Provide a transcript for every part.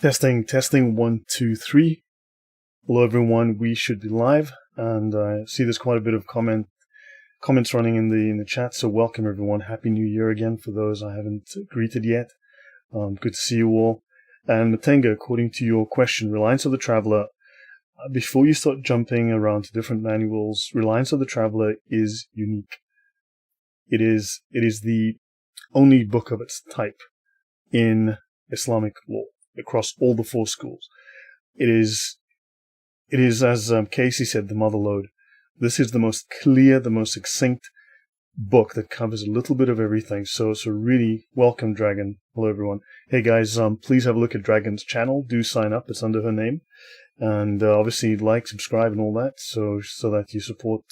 Testing, 1, 2, 3. Hello everyone, we should be live, and I see there's quite a bit of comments running in the chat, so welcome everyone. Happy New Year again for those I haven't greeted yet. Good to see you all. And Matenga, according to your question, Reliance of the Traveler, before you start jumping around to different manuals, Reliance of the Traveler is unique. It is the only book of its type in Islamic law across all the four schools. It is, as Casey said, the mother lode. This is the most clear, the most succinct book that covers a little bit of everything. So really welcome, Dragon. Hello, everyone. Hey, guys, please have a look at Dragon's channel. Do sign up. It's under her name. And obviously like, subscribe, and all that, so that you support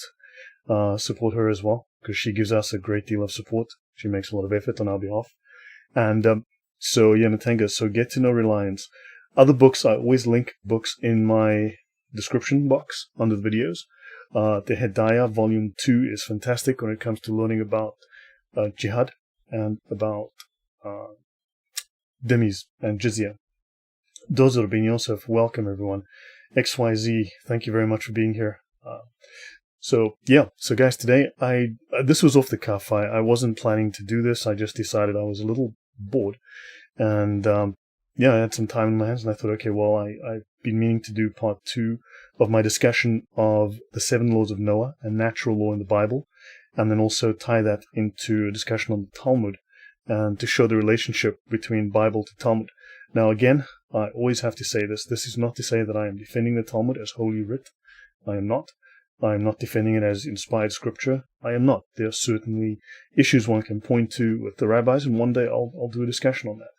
her as well, because she gives us a great deal of support. She makes a lot of effort on our behalf. And so yeah, Matenga, so get to know Reliance. Other books, I always link books in my description box under the videos. The Hedaya Volume 2 is fantastic when it comes to learning about jihad and about demis and jizya. Dozor bin Yosef, welcome everyone. XYZ, thank you very much for being here. So guys, today this was off the cuff. I wasn't planning to do this. I just decided I was a little bored, and I had some time in my hands, and I thought, okay, well, I've been meaning to do part 2 of my discussion of the 7 laws of Noah and natural law in the Bible, and then also tie that into a discussion on the Talmud, and to show the relationship between Bible to Talmud. Now, again, I always have to say this. This is not to say that I am defending the Talmud as holy writ. I am not. I am not defending it as inspired scripture. I am not. There are certainly issues one can point to with the rabbis, and one day I'll do a discussion on that.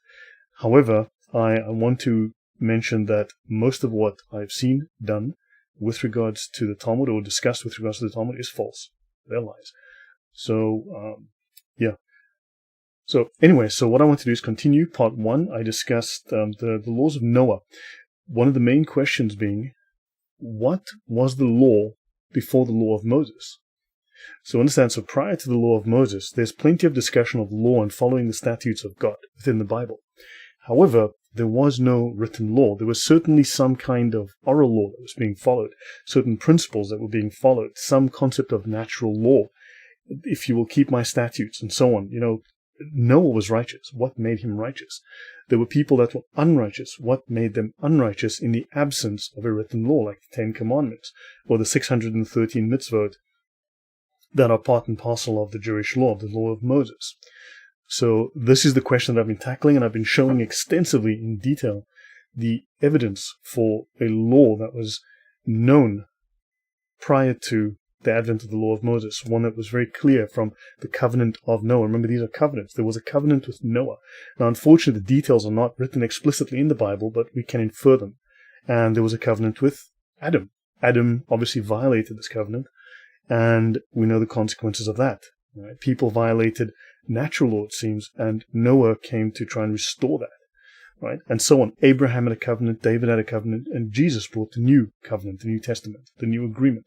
However, I want to mention that most of what I've seen done with regards to the Talmud, or discussed with regards to the Talmud, is false. They're lies. So, So anyway, so what I want to do is continue part 1. I discussed the laws of Noah. One of the main questions being, what was the law before the law of Moses? So understand, so prior to the law of Moses, there's plenty of discussion of law and following the statutes of God within the Bible. However, there was no written law. There was certainly some kind of oral law that was being followed, certain principles that were being followed, some concept of natural law. If you will keep my statutes and so on, Noah was righteous. What made him righteous? There were people that were unrighteous. What made them unrighteous in the absence of a written law, like the 10 Commandments, or the 613 mitzvot that are part and parcel of the Jewish law, the law of Moses. So this is the question that I've been tackling, and I've been showing extensively in detail the evidence for a law that was known prior to the advent of the law of Moses, one that was very clear from the covenant of Noah. Remember, these are covenants. There was a covenant with Noah. Now, unfortunately, the details are not written explicitly in the Bible, but we can infer them. And there was a covenant with Adam. Adam obviously violated this covenant, and we know the consequences of that. Right? People violated natural law, it seems, and Noah came to try and restore that. Right? And so on. Abraham had a covenant, David had a covenant, and Jesus brought the new covenant, the New Testament, the new agreement.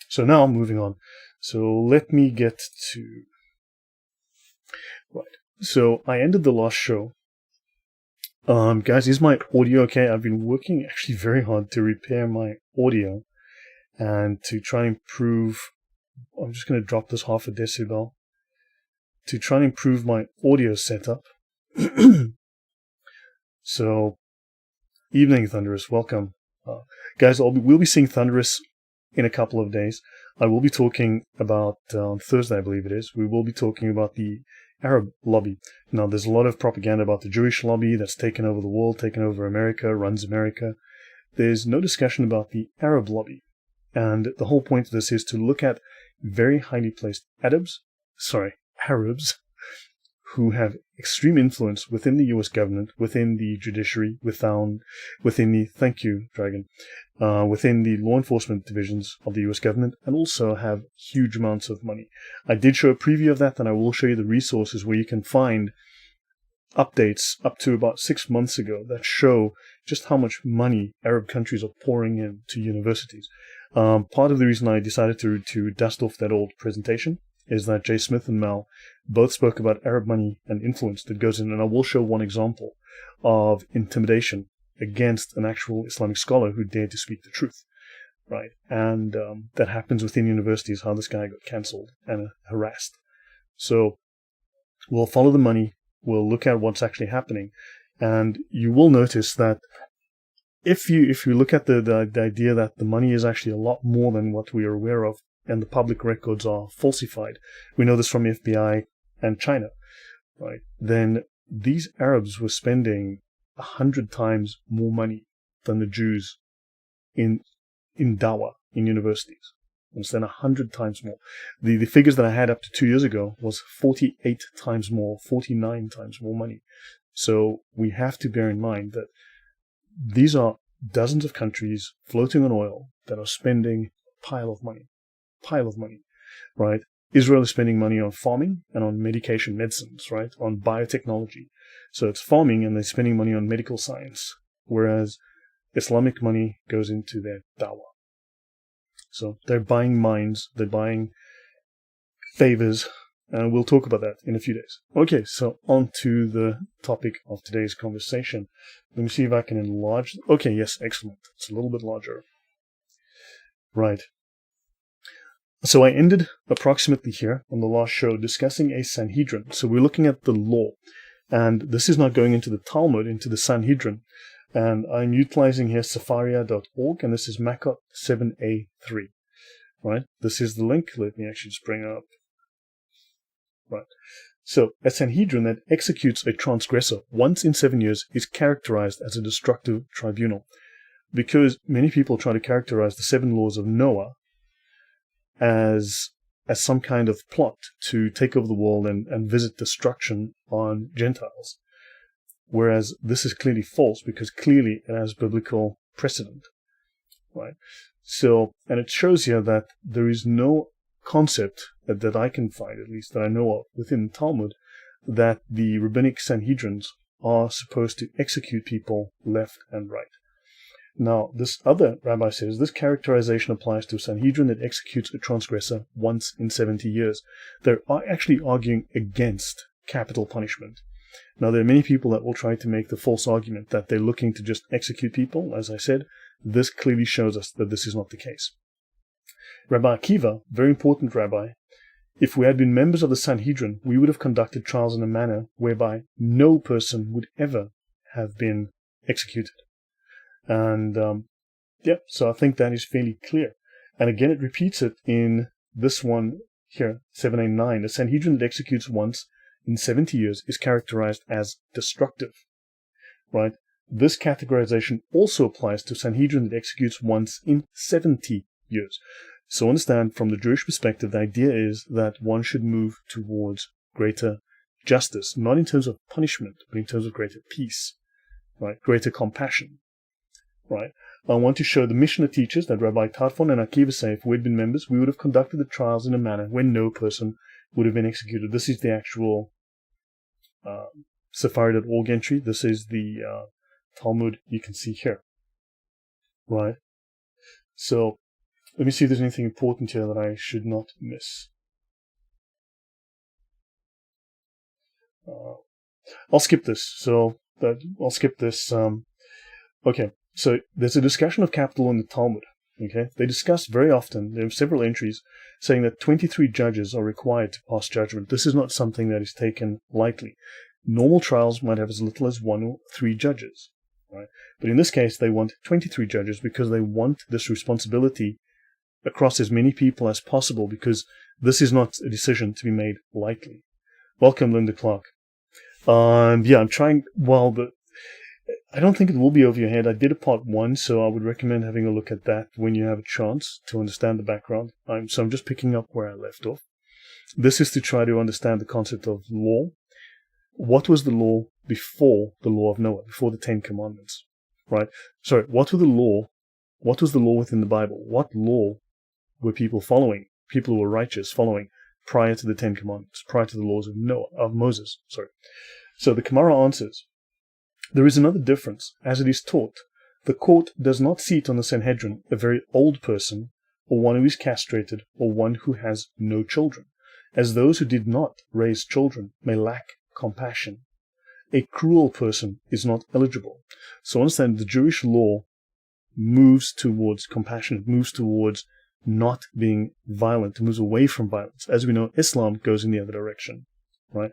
So now I'm moving on. So let me get to... Right. So I ended the last show. Guys, is my audio okay? I've been working actually very hard to repair my audio and to try and improve... I'm just going to drop this half a decibel. To try and improve my audio setup. So, evening, Thunderous. Welcome. Guys, we'll be seeing Thunderous in a couple of days. I will be talking about, on Thursday I believe it is, we will be talking about the Arab lobby. Now there's a lot of propaganda about the Jewish lobby that's taken over the world, taken over America, runs America. There's no discussion about the Arab lobby. And the whole point of this is to look at very highly placed Arabs who have extreme influence within the U.S. government, within the judiciary, within the, thank you, Dragon, within the law enforcement divisions of the U.S. government, and also have huge amounts of money. I did show a preview of that, and I will show you the resources where you can find updates up to about 6 months ago that show just how much money Arab countries are pouring into universities. Part of the reason I decided to dust off that old presentation is that Jay Smith and Mal both spoke about Arab money and influence that goes in, and I will show one example of intimidation against an actual Islamic scholar who dared to speak the truth, right? And that happens within universities, how this guy got cancelled and harassed. So we'll follow the money, we'll look at what's actually happening, and you will notice that if you look at the idea that the money is actually a lot more than what we are aware of, and the public records are falsified, we know this from the FBI and China, right? Then these Arabs were spending 100 times more money than the Jews in dawah, in universities. Understand, 100 times more. The figures that I had up to 2 years ago was 48 times more, 49 times more money. So we have to bear in mind that these are dozens of countries floating on oil that are spending a pile of money, right? Israel is spending money on farming and on medicines, right? On biotechnology. So it's farming and they're spending money on medical science, whereas Islamic money goes into their dawah. So they're buying minds, they're buying favors, and we'll talk about that in a few days. Okay, so on to the topic of today's conversation. Let me see if I can enlarge. Okay, yes, excellent. It's a little bit larger. Right. So I ended approximately here on the last show discussing a Sanhedrin. So we're looking at the law. And this is not going into the Talmud, into the Sanhedrin. And I'm utilizing here safaria.org, and this is Makot 7a3. Right? This is the link. Let me actually just bring it up. Right. So a Sanhedrin that executes a transgressor once in 7 years is characterized as a destructive tribunal. Because many people try to characterize the 7 laws of Noah as some kind of plot to take over the world and visit destruction on Gentiles. Whereas this is clearly false, because clearly it has biblical precedent. Right? So, and it shows here that there is no concept that I can find, at least that I know of, within the Talmud, that the rabbinic Sanhedrins are supposed to execute people left and right. Now, this other rabbi says this characterization applies to a Sanhedrin that executes a transgressor once in 70 years. They're actually arguing against capital punishment. Now, there are many people that will try to make the false argument that they're looking to just execute people. As I said, this clearly shows us that this is not the case. Rabbi Akiva, very important rabbi, if we had been members of the Sanhedrin, we would have conducted trials in a manner whereby no person would ever have been executed. And, so I think that is fairly clear. And again, it repeats it in this one here, 789. A Sanhedrin that executes once in 70 years is characterized as destructive, right? This categorization also applies to Sanhedrin that executes once in 70 years. So understand, from the Jewish perspective, the idea is that one should move towards greater justice, not in terms of punishment, but in terms of greater peace, right? Greater compassion, right? I want to show the Mishnah teaches that Rabbi Tarfon and Akiva say if we'd been members, we would have conducted the trials in a manner where no person would have been executed. This is the actual Safari.org entry. This is the Talmud you can see here, right? So let me see if there's anything important here that I should not miss. I'll skip this. I'll skip this. Okay, so there's a discussion of capital in the Talmud. Okay, they discuss very often. There are several entries saying that 23 judges are required to pass judgment. This is not something that is taken lightly. Normal trials might have as little as 1 or 3 judges, right? But in this case, they want 23 judges because they want this responsibility across as many people as possible, because this is not a decision to be made lightly. Welcome, Linda Clark. I'm trying, I don't think it will be over your head. I did a part 1, so I would recommend having a look at that when you have a chance to understand the background. So I'm just picking up where I left off. This is to try to understand the concept of law. What was the law before the law of Noah, before the 10 Commandments, right? Sorry, what was the law within the Bible? What law were people following, people who were righteous following prior to the 10 Commandments, prior to the laws of Moses? So the Gemara answers, there is another difference. As it is taught, the court does not seat on the Sanhedrin a very old person, or one who is castrated, or one who has no children, as those who did not raise children may lack compassion. a cruel person is not eligible. So understand the Jewish law moves towards compassion. It moves towards not being violent. It moves away from violence. As we know, Islam goes in the other direction, right?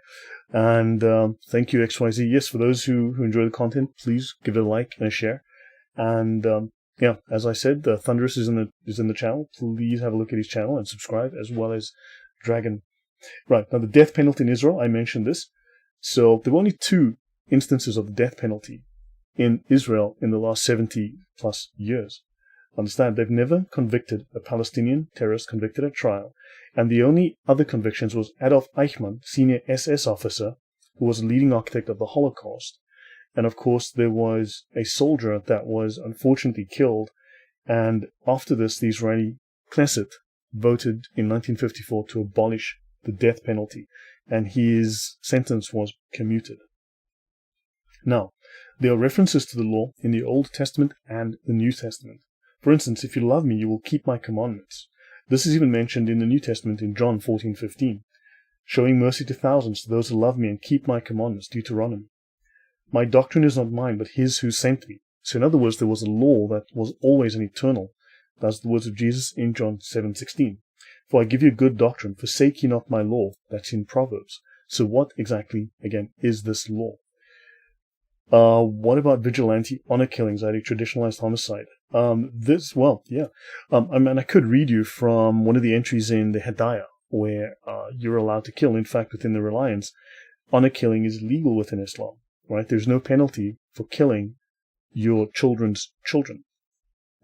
And thank you, XYZ. Yes, for those who enjoy the content, please give it a like and a share. And yeah, as I said, Thunderous is in the channel. Please have a look at his channel and subscribe, as well as Dragon. Right, now the death penalty in Israel, I mentioned this. So there were only 2 instances of the death penalty in Israel in the last 70 plus years. Understand, they've never convicted a Palestinian terrorist convicted at trial. And the only other convictions was Adolf Eichmann, senior SS officer, who was a leading architect of the Holocaust. And of course, there was a soldier that was unfortunately killed. And after this, the Israeli Knesset voted in 1954 to abolish the death penalty, and his sentence was commuted. Now, there are references to the law in the Old Testament and the New Testament. For instance, if you love me, you will keep my commandments. This is even mentioned in the New Testament in John 14:15. Showing mercy to thousands, to those who love me and keep my commandments, Deuteronomy. My doctrine is not mine, but his who sent me. So in other words, there was a law that was always and eternal. That's the words of Jesus in John 7:16. For I give you good doctrine, forsake ye not my law. That's in Proverbs. So what exactly, again, is this law? What about vigilante honor killings, i.e. traditionalized homicide? I could read you from one of the entries in the Hedaya, where you're allowed to kill. In fact, within the Reliance, honor killing is legal within Islam, right? There's no penalty for killing your children's children,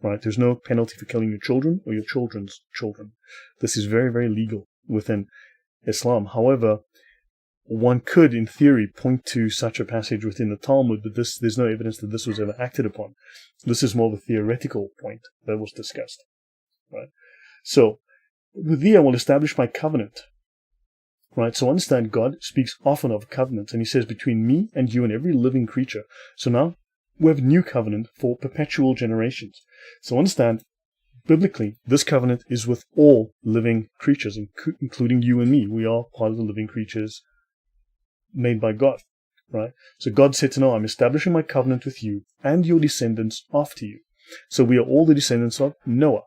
right? There's no penalty for killing your children or your children's children. This is very, very legal within Islam. However, one could, in theory, point to such a passage within the Talmud, but there's no evidence that this was ever acted upon. This is more of a theoretical point that was discussed, right? So, with thee I will establish my covenant, right? So understand, God speaks often of covenants, and he says, between me and you and every living creature. So now, we have a new covenant for perpetual generations. So understand, biblically, this covenant is with all living creatures, including you and me. We are part of the living creatures made by God, right? So God said to Noah, I'm establishing my covenant with you and your descendants after you. So we are all the descendants of Noah,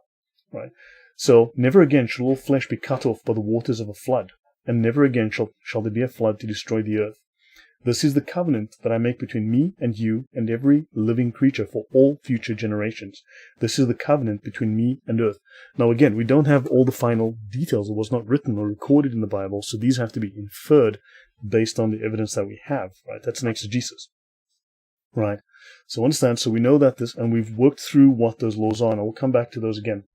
right? So never again shall all flesh be cut off by the waters of a flood, and never again shall there be a flood to destroy the earth. This is the covenant that I make between me and you and every living creature for all future generations. This is the covenant between me and earth. Now again, we don't have all the final details. It was not written or recorded in the Bible, so these have to be inferred based on the evidence that we have, right? That's an exegesis, right? So understand, so we know that this, and we've worked through what those laws are, and I will come back to those again.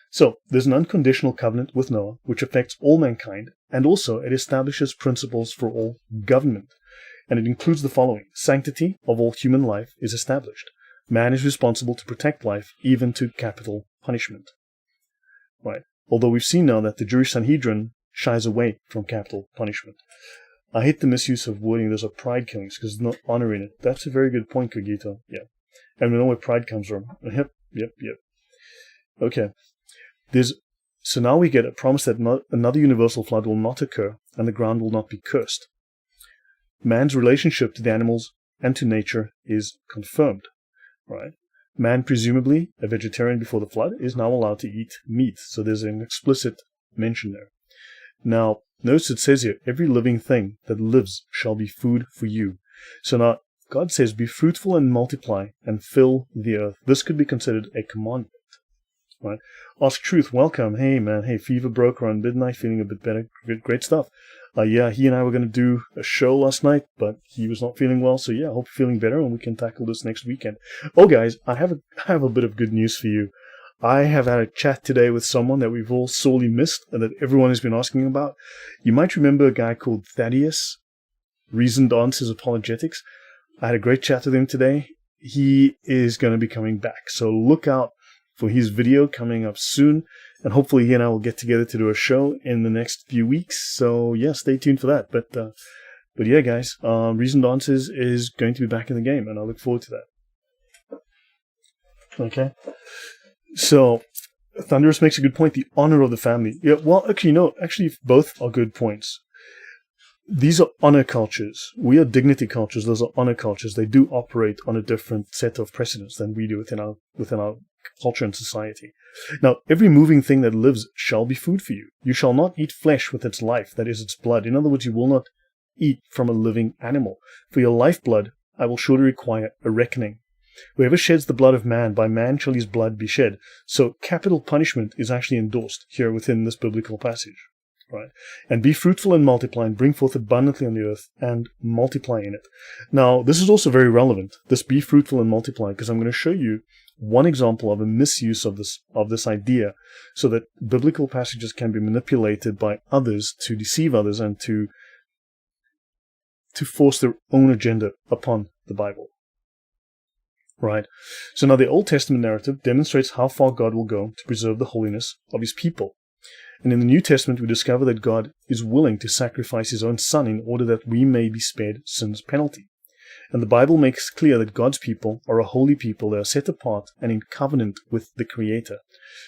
So, there's an unconditional covenant with Noah, which affects all mankind, and also it establishes principles for all government. And it includes the following. Sanctity of all human life is established. Man is responsible to protect life, even to capital punishment. Right? Although we've seen now that the Jewish Sanhedrin shies away from capital punishment. I hate the misuse of wording, those are pride killings, because there's no honor in it. That's a very good point, Kogito. Yeah. And we know where pride comes from. Yep. Okay. So now we get a promise that another universal flood will not occur, and the ground will not be cursed. Man's relationship to the animals and to nature is confirmed, right? Man, presumably a vegetarian before the flood, is now allowed to eat meat. So there's an explicit mention there. Now, notice it says here, every living thing that lives shall be food for you. So now, God says, be fruitful and multiply and fill the earth. This could be considered a commandment, right? Ask Truth, welcome. Hey, man. Hey, fever broke around midnight, feeling a bit better. Great stuff. Yeah, he and I were going to do a show last night, but he was not feeling well. So yeah, I hope you're feeling better and we can tackle this next weekend. Oh, guys, I have a bit of good news for you. I have had a chat today with someone that we've all sorely missed and that everyone has been asking about. You might remember a guy called Thaddeus, Reasoned Answers Apologetics. I had a great chat with him today. He is going to be coming back. So look out for his video coming up soon. And hopefully he and I will get together to do a show in the next few weeks. So yeah, stay tuned for that. But yeah, guys, Reasoned Answers is going to be back in the game, and I look forward to that. Okay. So, Thunderous makes a good point, the honor of the family. Yeah, well, actually, no, both are good points. these are honor cultures. We are dignity cultures. Those are honor cultures. They do operate on a different set of precedents than we do within our culture and society. Now, every moving thing that lives shall be food for you. You shall not eat flesh with its life, that is its blood. In other words, you will not eat from a living animal. For your lifeblood I will surely require a reckoning. Whoever sheds the blood of man, by man shall his blood be shed. So capital punishment is actually endorsed here within this biblical passage. Right? And be fruitful and multiply, and bring forth abundantly on the earth, and multiply in it. Now, this is also very relevant, this be fruitful and multiply, because I'm going to show you one example of a misuse of this idea, so that biblical passages can be manipulated by others to deceive others and to force their own agenda upon the Bible. Right? So now the Old Testament narrative demonstrates how far God will go to preserve the holiness of his people. And in the New Testament, we discover that God is willing to sacrifice his own Son in order that we may be spared sin's penalty. And the Bible makes clear that God's people are a holy people. They are set apart and in covenant with the Creator.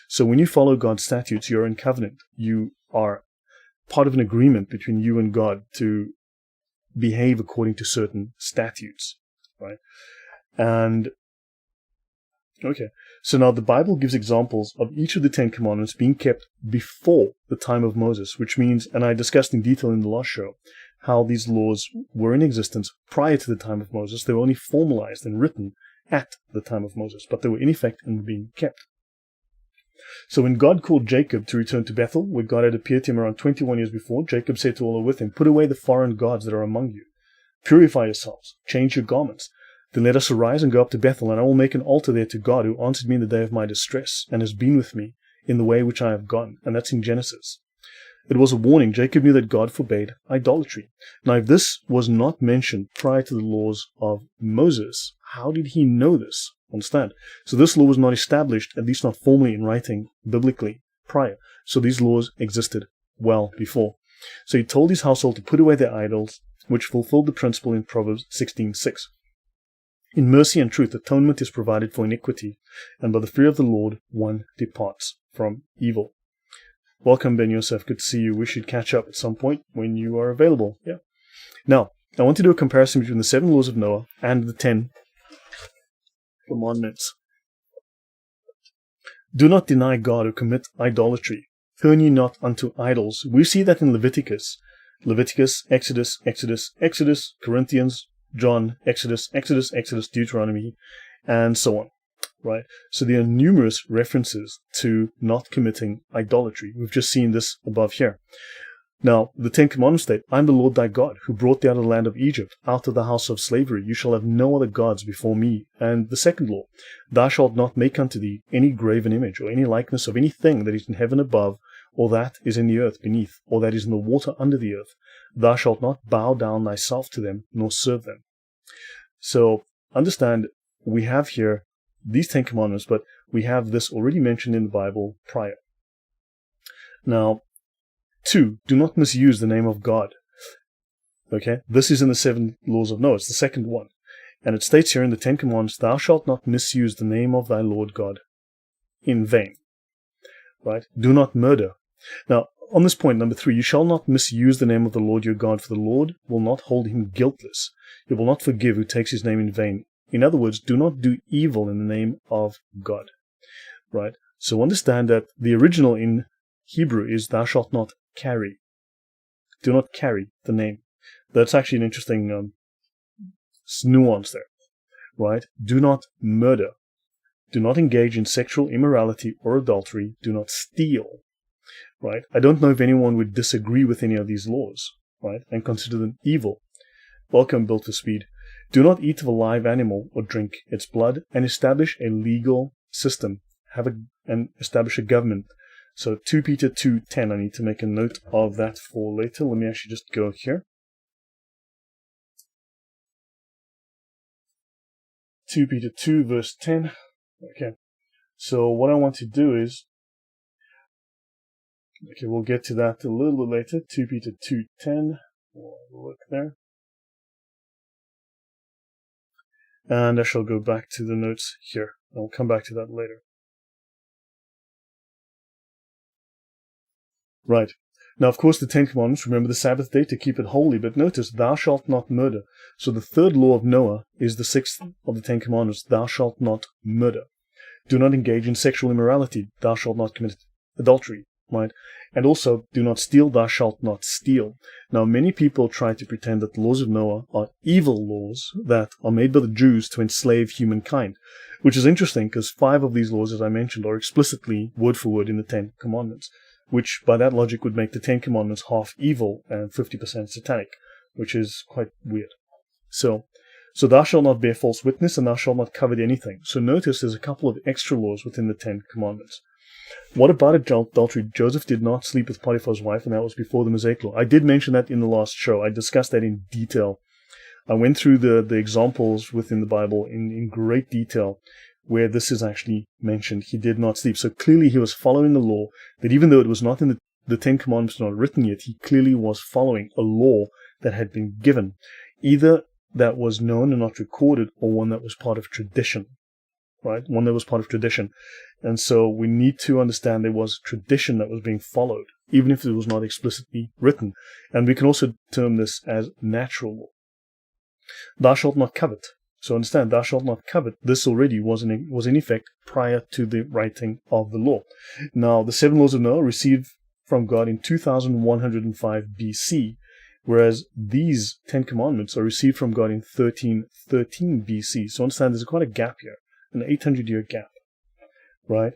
So when you follow God's statutes, you're in covenant. You are part of an agreement between you and God to behave according to certain statutes. Right? And okay, so now the Bible gives examples of each of the Ten Commandments being kept before the time of Moses, which means, and I discussed in detail in the last show, how these laws were in existence prior to the time of Moses. They were only formalized and written at the time of Moses, but they were in effect and were being kept. So when God called Jacob to return to Bethel, where God had appeared to him around 21 years before, Jacob said to all who were with him, "Put away the foreign gods that are among you. Purify yourselves, change your garments. Then let us arise and go up to Bethel, and I will make an altar there to God, who answered me in the day of my distress, and has been with me in the way which I have gone." And that's in Genesis. It was a warning. Jacob knew that God forbade idolatry. Now, if this was not mentioned prior to the laws of Moses, how did he know this? Understand? So this law was not established, at least not formally in writing, biblically, prior. So these laws existed well before. So he told his household to put away their idols, which fulfilled the principle in Proverbs 16:6. In mercy and truth, atonement is provided for iniquity, and by the fear of the Lord one departs from evil. Welcome, Ben Yosef. Good to see you. We should catch up at some point when you are available. Yeah. Now, I want to do a comparison between the 7 laws of Noah and the 10 commandments. Do not deny God or commit idolatry. Turn ye not unto idols. We see that in Leviticus, Exodus, Corinthians, John, Exodus, Deuteronomy, and so on. Right? So there are numerous references to not committing idolatry. We've just seen this above here. Now, the 10 Commandments state, "I am the Lord thy God, who brought thee out of the land of Egypt, out of the house of slavery. You shall have no other gods before me." And the second law, "Thou shalt not make unto thee any graven image, or any likeness of anything that is in heaven above, or that is in the earth beneath, or that is in the water under the earth. Thou shalt not bow down thyself to them, nor serve them." So, understand, we have here these 10 Commandments, but we have this already mentioned in the Bible prior. Now, 2, do not misuse the name of God. Okay, this is in the 7 laws of Noah. It's the second one. And it states here in the 10 Commandments, "Thou shalt not misuse the name of thy Lord God in vain." Right? Do not murder. Now, on this point, number 3, you shall not misuse the name of the Lord your God, for the Lord will not hold him guiltless. He will not forgive who takes his name in vain. In other words, do not do evil in the name of God. Right? So understand that the original in Hebrew is "thou shalt not carry." Do not carry the name. That's actually an interesting nuance there. Right? Do not murder. Do not engage in sexual immorality or adultery. Do not steal. Right? I don't know if anyone would disagree with any of these laws, right, and consider them evil. Welcome, Built for Speed. Do not eat of a live animal or drink its blood, and establish a legal system. And establish a government. So 2 Peter 2:10. I need to make a note of that for later. Let me actually just go here. 2 Peter 2 verse 10. Okay. So what I want to do is, okay, we'll get to that a little bit later. 2 Peter 2:10. We'll look there. And I shall go back to the notes here. I'll come back to that later. Right. Now, of course, the Ten Commandments, remember the Sabbath day to keep it holy, but notice, thou shalt not murder. So the third law of Noah is the sixth of the Ten Commandments, thou shalt not murder. Do not engage in sexual immorality, thou shalt not commit adultery, right? And also, do not steal, thou shalt not steal. Now, many people try to pretend that the laws of Noah are evil laws that are made by the Jews to enslave humankind, which is interesting because 5 of these laws, as I mentioned, are explicitly word for word in the Ten Commandments, which by that logic would make the Ten Commandments half evil and 50% satanic, which is quite weird. So thou shalt not bear false witness, and thou shalt not covet anything. So notice there's a couple of extra laws within the Ten Commandments. What about adultery? Joseph did not sleep with Potiphar's wife, and that was before the Mosaic law. I did mention that in the last show. I discussed that in detail. I went through the examples within the Bible in great detail where this is actually mentioned. He did not sleep. So clearly he was following a law that even though it was not in the Ten Commandments, not written yet, he clearly was following a law that had been given, either that was known and not recorded, or one that was part of tradition, right? One that was part of tradition. And so we need to understand there was tradition that was being followed, even if it was not explicitly written. And we can also term this as natural law. Thou shalt not covet. So understand, thou shalt not covet. This already was in effect prior to the writing of the law. Now, the 7 laws of Noah received from God in 2105 BC, whereas these 10 commandments are received from God in 1313 BC. So understand, there's quite a gap here, an 800-year gap, right?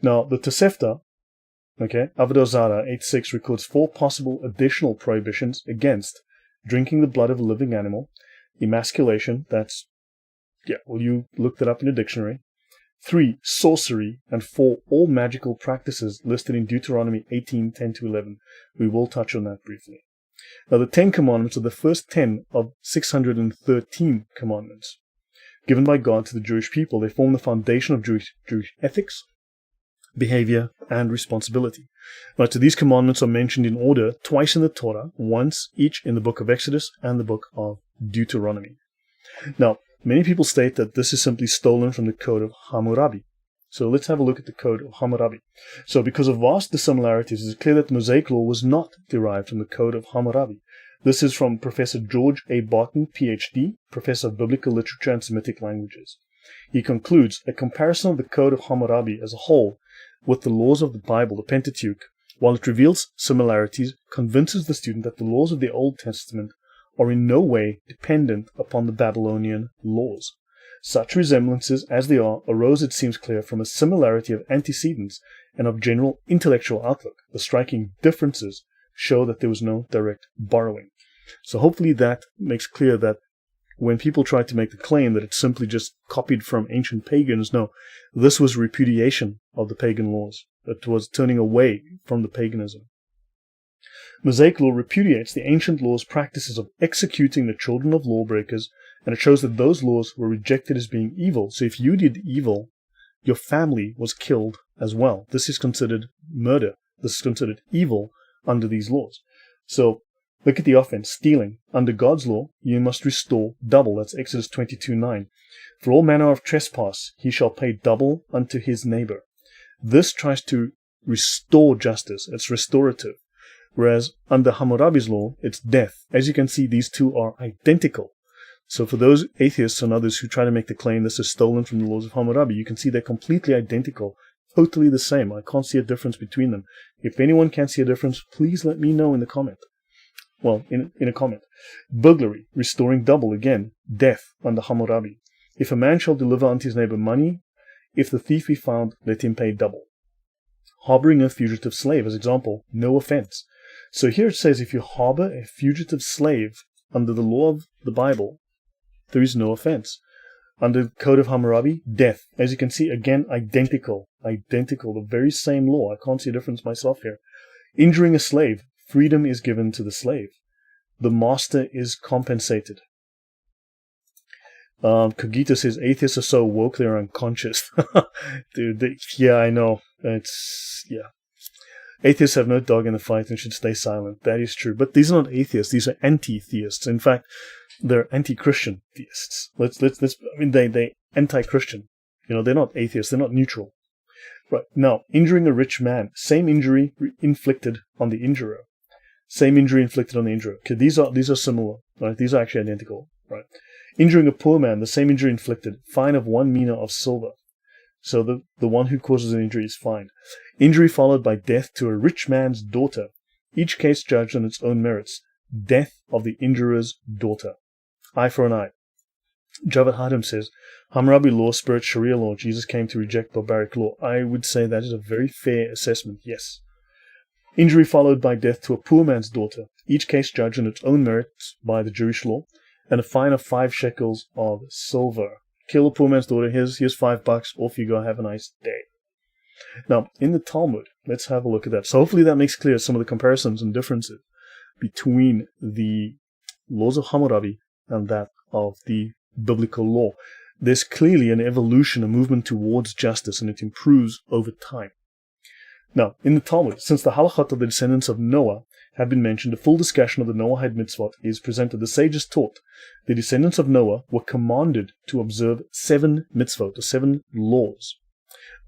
Now, the Tosefta, Avodah Zarah 8.6 records 4 possible additional prohibitions against drinking the blood of a living animal, emasculation, you look that up in a dictionary. 3, sorcery, and 4, all magical practices listed in Deuteronomy 18:10-11. We will touch on that briefly. Now, the 10 commandments are the first 10 of 613 commandments given by God to the Jewish people. They form the foundation of Jewish ethics, behavior, and responsibility. Now, these commandments are mentioned in order twice in the Torah, once each in the book of Exodus and the book of Deuteronomy. Now, many people state that this is simply stolen from the Code of Hammurabi. So let's have a look at the Code of Hammurabi. So because of vast dissimilarities, it is clear that the Mosaic Law was not derived from the Code of Hammurabi. This is from Professor George A. Barton, Ph.D., Professor of Biblical Literature and Semitic Languages. He concludes, a comparison of the Code of Hammurabi as a whole with the laws of the Bible, the Pentateuch, while it reveals similarities, convinces the student that the laws of the Old Testament are in no way dependent upon the Babylonian laws. Such resemblances as they are arose, it seems clear, from a similarity of antecedents and of general intellectual outlook. The striking differences show that there was no direct borrowing. So hopefully that makes clear that when people try to make the claim that it's simply just copied from ancient pagans, no, this was repudiation of the pagan laws. It was turning away from the paganism. Mosaic law repudiates the ancient law's practices of executing the children of lawbreakers, and it shows that those laws were rejected as being evil. So if you did evil, your family was killed as well. This is considered murder. This is considered evil under these laws. So look at the offense, stealing. Under God's law, you must restore double. That's Exodus 22:9. For all manner of trespass, he shall pay double unto his neighbor. This tries to restore justice. It's restorative. Whereas under Hammurabi's law, it's death. As you can see, these two are identical. So for those atheists and others who try to make the claim this is stolen from the laws of Hammurabi, you can see they're completely identical, totally the same. I can't see a difference between them. If anyone can see a difference, please let me know in the comment. Well, in a comment. Burglary, restoring double, again, death under Hammurabi. If a man shall deliver unto his neighbor money, if the thief be found, let him pay double. Harboring a fugitive slave, as example, no offense. So here it says if you harbor a fugitive slave under the law of the Bible, there is no offense. Under the Code of Hammurabi, death. As you can see, again, identical, the very same law. I can't see a difference myself here. Injuring a slave, freedom is given to the slave. The master is compensated. Cogito says, atheists are so woke they're unconscious. Dude, yeah, I know. Atheists have no dog in the fight and should stay silent. That is true. But these are not atheists. These are anti-theists. In fact, they're anti-Christian theists. They anti-Christian. They're not atheists. They're not neutral. Right. Now, injuring a rich man. Same injury inflicted on the injurer. same injury inflicted on the injurer. Okay, these are similar, right? These are actually identical, right? Injuring a poor man, the same injury inflicted, fine of 1 mina of silver. So the one who causes an injury is fined. Injury followed by death to a rich man's daughter, each case judged on its own merits. Death of the injurer's daughter. Eye for an eye. Javad Hadim says, Hammurabi law, spirit Sharia law, Jesus came to reject barbaric law. I would say that is a very fair assessment, yes. Injury followed by death to a poor man's daughter, each case judged on its own merits by the Jewish law, and a fine of 5 shekels of silver. Kill a poor man's daughter, here's $5, off you go, have a nice day. Now, in the Talmud, let's have a look at that. So hopefully that makes clear some of the comparisons and differences between the laws of Hammurabi and that of the biblical law. There's clearly an evolution, a movement towards justice, and it improves over time. Now, in the Talmud, since the halachot of the descendants of Noah have been mentioned, a full discussion of the Noahide mitzvot is presented. The sages taught the descendants of Noah were commanded to observe 7 mitzvot, or 7 laws,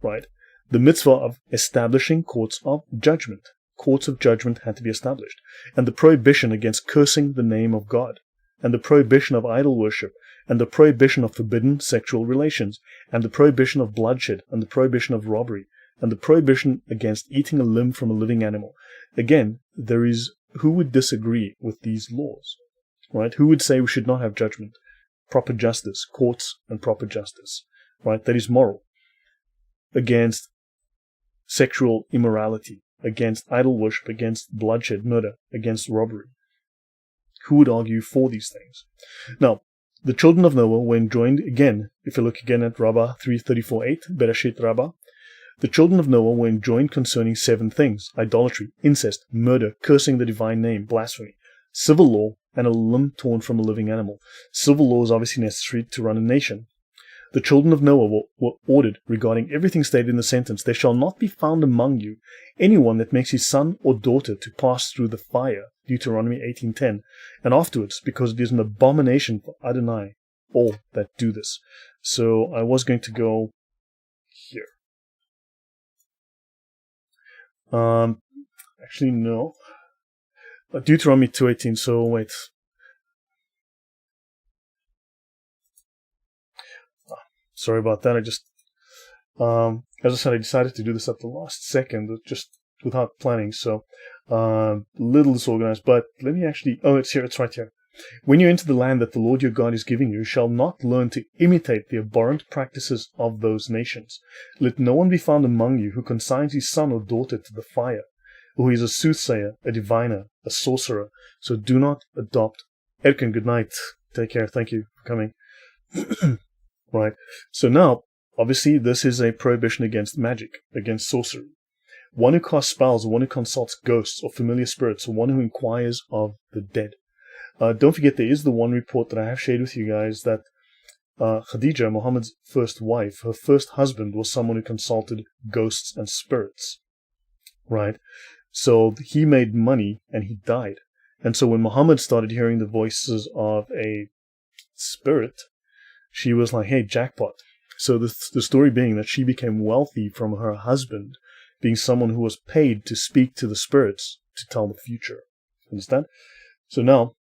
right? The mitzvah of establishing courts of judgment. Courts of judgment had to be established. And the prohibition against cursing the name of God. And the prohibition of idol worship. And the prohibition of forbidden sexual relations. And the prohibition of bloodshed. And the prohibition of robbery. And the prohibition against eating a limb from a living animal. Again, there is who would disagree with these laws, right? Who would say we should not have judgment, proper justice, courts and proper justice, right? That is moral. Against sexual immorality, against idol worship, against bloodshed, murder, against robbery. Who would argue for these things? Now, the children of Noah were enjoined, again, if you look again at Rabbah 3:34-8, Bereshit Rabbah, the children of Noah were enjoined concerning 7 things: idolatry, incest, murder, cursing the divine name, blasphemy, civil law, and a limb torn from a living animal. Civil law is obviously necessary to run a nation. The children of Noah were ordered regarding everything stated in the sentence, there shall not be found among you anyone that makes his son or daughter to pass through the fire, Deuteronomy 18:10, and afterwards, because it is an abomination for Adonai, all that do this. So I was going to go here. Actually, no. Deuteronomy 2:18, so wait. Sorry about that. I just, as I said, I decided to do this at the last second, just without planning, so little disorganized. But let me actually, it's here, it's right here. When you enter the land that the Lord your God is giving you, you shall not learn to imitate the abhorrent practices of those nations. Let no one be found among you who consigns his son or daughter to the fire, or who is a soothsayer, a diviner, a sorcerer. So do not adopt. Erkin, good night. Take care. Thank you for coming. Right. So now, obviously, this is a prohibition against magic, against sorcery. One who casts spells, or one who consults ghosts or familiar spirits, or one who inquires of the dead. Don't forget, there is the one report that I have shared with you guys that Khadija, Muhammad's first wife, her first husband was someone who consulted ghosts and spirits. Right? So he made money and he died. And so when Muhammad started hearing the voices of a spirit, she was like, hey, jackpot. So the story being that she became wealthy from her husband being someone who was paid to speak to the spirits to tell the future. Understand? So now,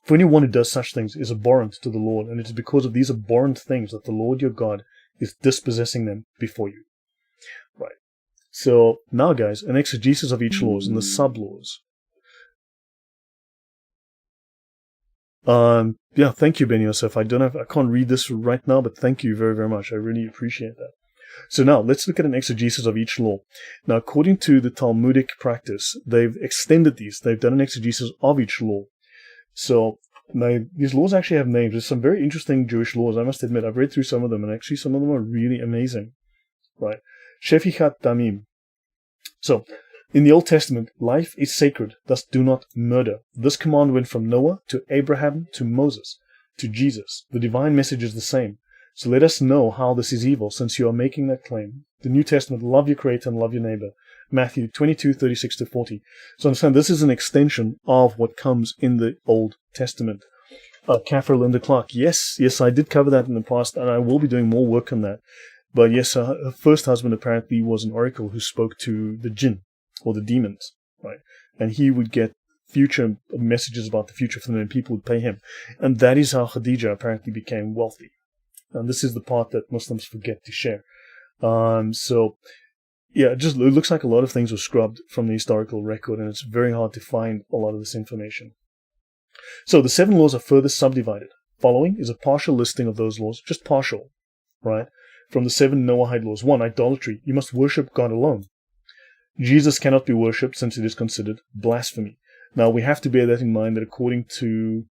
for anyone who does such things is abhorrent to the Lord, and it is because of these abhorrent things that the Lord your God is dispossessing them before you. Right. So now, guys, an exegesis of each laws and the sub-laws. Yeah, thank you, Ben Yosef. I can't read this right now, but thank you very, very much. I really appreciate that. So now, let's look at an exegesis of each law. Now, according to the Talmudic practice, they've extended these. They've done an exegesis of each law. So now, these laws actually have names. There's some very interesting Jewish laws, I must admit. I've read through some of them, and actually some of them are really amazing. Right? Shefichat Damim. So, in the Old Testament, life is sacred, thus do not murder. This command went from Noah to Abraham to Moses to Jesus. The divine message is the same. So let us know how this is evil, since you are making that claim. The New Testament, love your creator and love your neighbor. Matthew 22:36-40. So understand, this is an extension of what comes in the Old Testament. Kafir Linda Clark, yes, I did cover that in the past, and I will be doing more work on that. But yes, her first husband apparently was an oracle who spoke to the jinn, or the demons, right? And he would get future messages about the future for them, and people would pay him. And that is how Khadija apparently became wealthy. And this is the part that Muslims forget to share. Yeah, it looks like a lot of things were scrubbed from the historical record, and it's very hard to find a lot of this information. So the 7 laws are further subdivided. Following is a partial listing of those laws, just partial, right? From the 7 Noahide laws. 1, idolatry. You must worship God alone. Jesus cannot be worshipped since it is considered blasphemy. Now, we have to bear that in mind that according to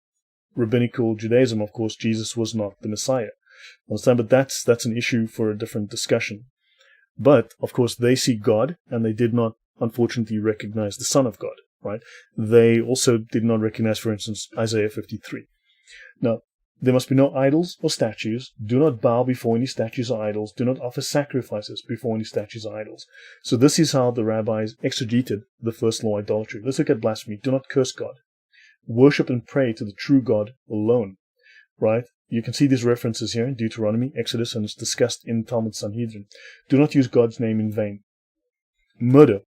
rabbinical Judaism, of course, Jesus was not the Messiah. Understand? But that's an issue for a different discussion. But, of course, they see God, and they did not, unfortunately, recognize the Son of God, right? They also did not recognize, for instance, Isaiah 53. Now, there must be no idols or statues. Do not bow before any statues or idols. Do not offer sacrifices before any statues or idols. So this is how the rabbis exegeted the first law, idolatry. Let's look at blasphemy. Do not curse God. Worship and pray to the true God alone, right? You can see these references here in Deuteronomy, Exodus, and it's discussed in Talmud Sanhedrin. Do not use God's name in vain. Murder.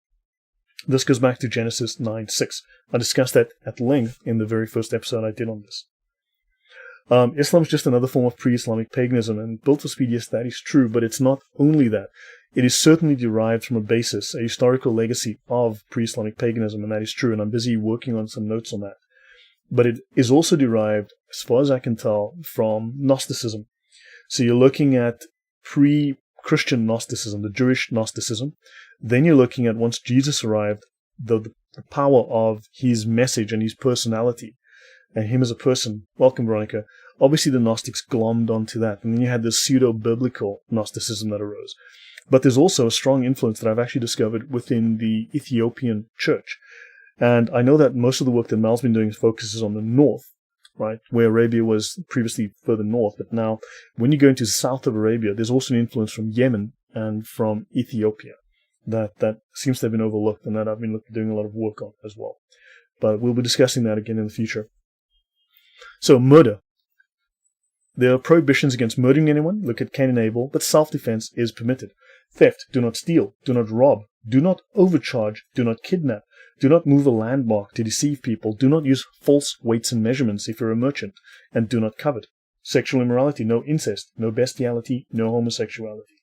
This goes back to Genesis 9:6. I discussed that at length in the very first episode I did on this. Islam is just another form of pre-Islamic paganism, and built for speed, yes, that is true, but it's not only that. It is certainly derived from a basis, a historical legacy of pre-Islamic paganism, and that is true, and I'm busy working on some notes on that. But it is also derived, as far as I can tell, from Gnosticism. So you're looking at pre-Christian Gnosticism, the Jewish Gnosticism. Then you're looking at, once Jesus arrived, the power of his message and his personality, and him as a person. Welcome, Veronica. Obviously, the Gnostics glommed onto that. And then you had this pseudo-biblical Gnosticism that arose. But there's also a strong influence that I've actually discovered within the Ethiopian church. And I know that most of the work that Mal's been doing focuses on the north, right, where Arabia was previously further north. But now, when you go into the south of Arabia, there's also an influence from Yemen and from Ethiopia that seems to have been overlooked, and that I've been doing a lot of work on as well. But we'll be discussing that again in the future. So, murder. There are prohibitions against murdering anyone. Look at Cain and Abel, but self-defense is permitted. Theft. Do not steal. Do not rob. Do not overcharge. Do not kidnap. Do not move a landmark to deceive people. Do not use false weights and measurements if you're a merchant. And do not covet. Sexual immorality. No incest. No bestiality. No homosexuality.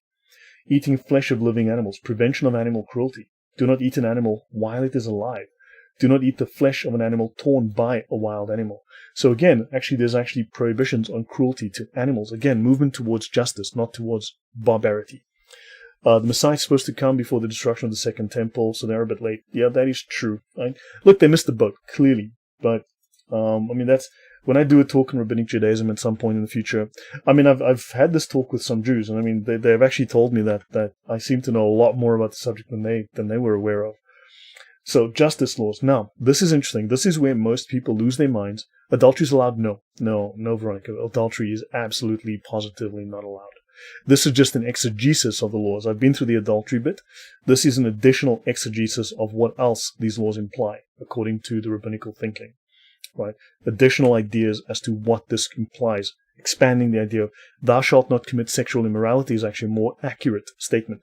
Eating flesh of living animals. Prevention of animal cruelty. Do not eat an animal while it is alive. Do not eat the flesh of an animal torn by a wild animal. So again, there's actually prohibitions on cruelty to animals. Again, movement towards justice, not towards barbarity. The Messiah is supposed to come before the destruction of the Second Temple, so they're a bit late. Yeah, that is true. Right? Look, they missed the boat, clearly. But, that's when I do a talk on Rabbinic Judaism at some point in the future. I've had this talk with some Jews, and they've actually told me that I seem to know a lot more about the subject than they were aware of. So, justice laws. Now, this is interesting. This is where most people lose their minds. Adultery is allowed? No, Veronica. Adultery is absolutely, positively not allowed. This is just an exegesis of the laws. I've been through the adultery bit. This is an additional exegesis of what else these laws imply, according to the rabbinical thinking. Right? Additional ideas as to what this implies. Expanding the idea of thou shalt not commit sexual immorality is actually a more accurate statement.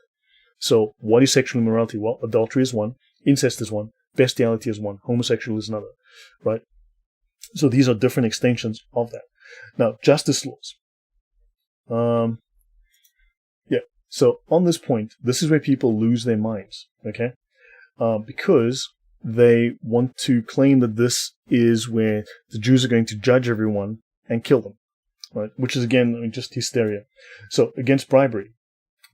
So, what is sexual immorality? Well, adultery is one. Incest is one, bestiality is one, homosexual is another, right? So these are different extensions of that. Now, justice laws. So on this point, this is where people lose their minds, okay? Because they want to claim that this is where the Jews are going to judge everyone and kill them, right? Which is, again, just hysteria. So, against bribery.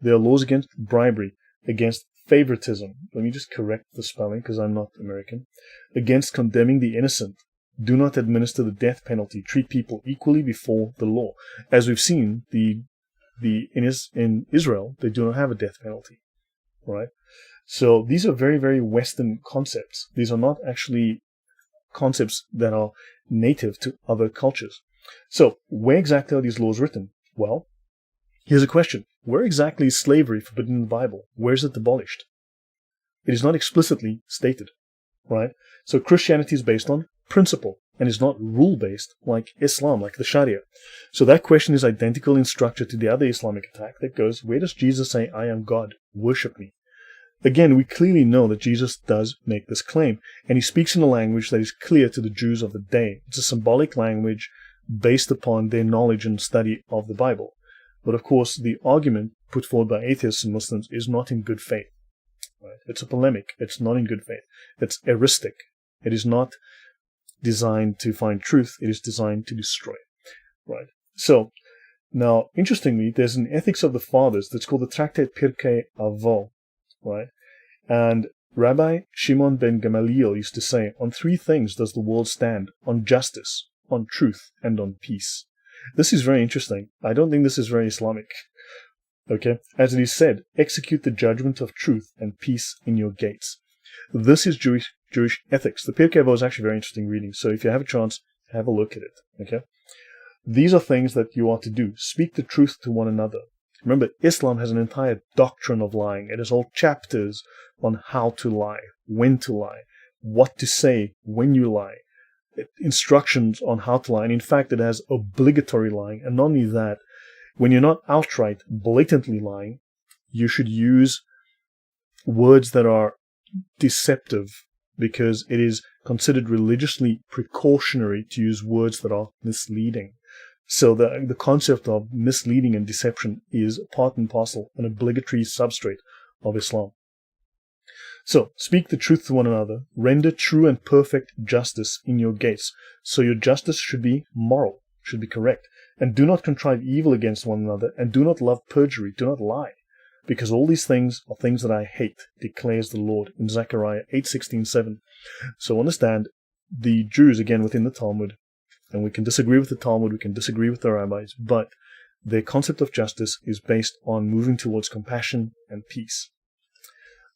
There are laws against bribery, against favoritism. Let me just correct the spelling because I'm not American. Against condemning the innocent. Do not administer the death penalty. Treat people equally before the law. As we've seen, in Israel, they do not have a death penalty. Right? So these are very, very Western concepts. These are not actually concepts that are native to other cultures. So where exactly are these laws written? Well, here's a question. Where exactly is slavery forbidden in the Bible? Where is it abolished? It is not explicitly stated, right? So Christianity is based on principle and is not rule-based like Islam, like the Sharia. So that question is identical in structure to the other Islamic attack that goes, where does Jesus say, I am God, worship me? again, we clearly know that Jesus does make this claim, and he speaks in a language that is clear to the Jews of the day. It's a symbolic language based upon their knowledge and study of the Bible. But of course, the argument put forward by atheists and Muslims is not in good faith. Right? It's a polemic. It's not in good faith. It's heuristic. It is not designed to find truth. It is designed to destroy. Right? So, now, interestingly, there's an Ethics of the Fathers that's called the Tractate pt2, right? And Rabbi Shimon ben Gamaliel used to say, on three things does the world stand: on justice, on truth, and on peace. This is very interesting. I don't think this is very Islamic. Okay? As it is said, execute the judgment of truth and peace in your gates. This is Jewish ethics. The pt2 is actually very interesting reading, so if you have a chance, have a look at it. Okay? These are things that you are to do. Speak the truth to one another. Remember, Islam has an entire doctrine of lying. It has whole chapters on how to lie, when to lie, what to say when you lie, instructions on how to lie. And in fact, it has obligatory lying. And not only that, when you're not outright, blatantly lying, you should use words that are deceptive, because it is considered religiously precautionary to use words that are misleading. So the concept of misleading and deception is part and parcel, an obligatory substrate of Islam. So, speak the truth to one another, render true and perfect justice in your gates. So your justice should be moral, should be correct. And do not contrive evil against one another, and do not love perjury, do not lie. Because all these things are things that I hate, declares the Lord, in Zechariah 8:16-7. So understand, the Jews, again within the Talmud, and we can disagree with the Talmud, we can disagree with the rabbis, but their concept of justice is based on moving towards compassion and peace.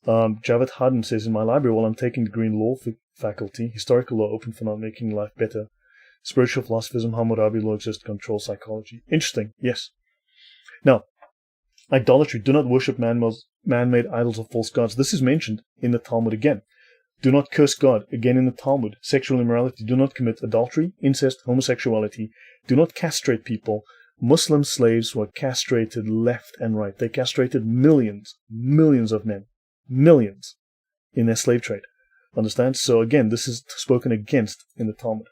Javed Haddon says, in my library, while I'm taking degree in law faculty, historical law open for not making life better, spiritual philosophism, Hammurabi law exists to control psychology. Interesting, yes. Now, idolatry, do not worship man-made idols of false gods. This is mentioned in the Talmud again. Do not curse God, again in the Talmud. Sexual immorality, do not commit adultery, incest, homosexuality. Do not castrate people. Muslim slaves were castrated left and right. They castrated millions of men, millions, in their slave trade. Understand? So again, this is spoken against in the Talmud.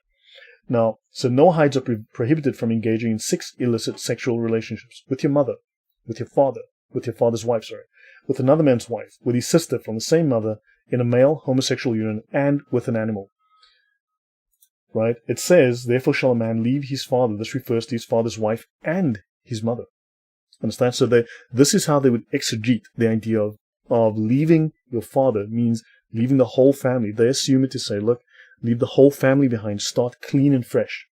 Now, so Noachides are prohibited from engaging in 6 illicit sexual relationships with your mother, with your father, with your father's wife, with another man's wife, with his sister from the same mother, in a male homosexual union, and with an animal. Right? It says, therefore shall a man leave his father. This refers to his father's wife and his mother. Understand? So this is how they would exegete the idea of leaving your father, means leaving the whole family. They assume it to say, look, leave the whole family behind, start clean and fresh.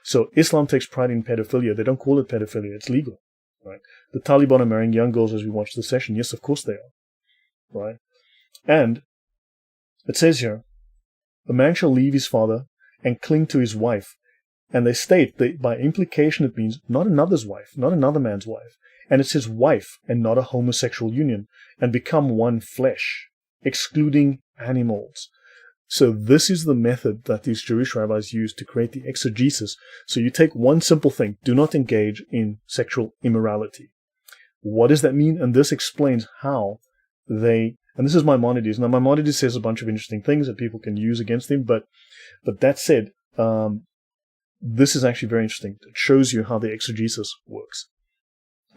So Islam takes pride in pedophilia. They don't call it pedophilia, it's legal. Right? The Taliban are marrying young girls as we watch the session. Yes, of course they are. Right? And it says here, a man shall leave his father and cling to his wife. And they state that by implication it means not another's wife, not another man's wife. And it's his wife and not a homosexual union, and become one flesh, excluding animals. So this is the method that these Jewish rabbis use to create the exegesis. So you take one simple thing, do not engage in sexual immorality. What does that mean? And this explains how they, and this is Maimonides. Now Maimonides says a bunch of interesting things that people can use against him, but that said, this is actually very interesting. It shows you how the exegesis works.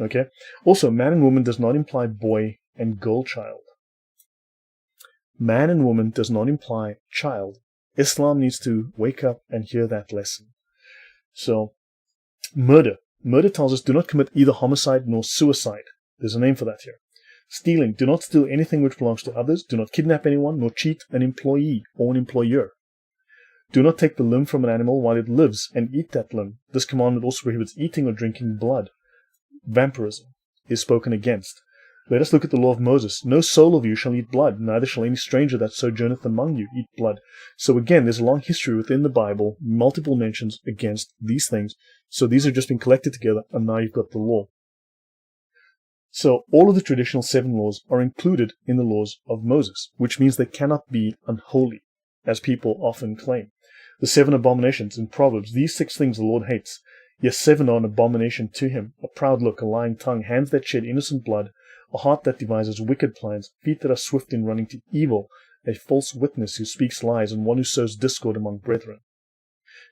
Okay? Also, man and woman does not imply boy and girl child. Man and woman does not imply child. Islam needs to wake up and hear that lesson. So, murder. Murder tells us do not commit either homicide nor suicide. There's a name for that here. Stealing. Do not steal anything which belongs to others. Do not kidnap anyone, nor cheat an employee or an employer. Do not take the limb from an animal while it lives and eat that limb. This commandment also prohibits eating or drinking blood. Vampirism is spoken against. Let us look at the law of Moses. No soul of you shall eat blood, neither shall any stranger that sojourneth among you eat blood. So again, there's a long history within the Bible, multiple mentions against these things. So these have just been collected together, and now you've got the law. So all of the traditional 7 laws are included in the laws of Moses, which means they cannot be unholy, as people often claim. The 7 abominations in Proverbs, these 6 things the Lord hates. Yes, 7 are an abomination to him: a proud look, a lying tongue, hands that shed innocent blood, a heart that devises wicked plans, feet that are swift in running to evil, a false witness who speaks lies, and one who sows discord among brethren.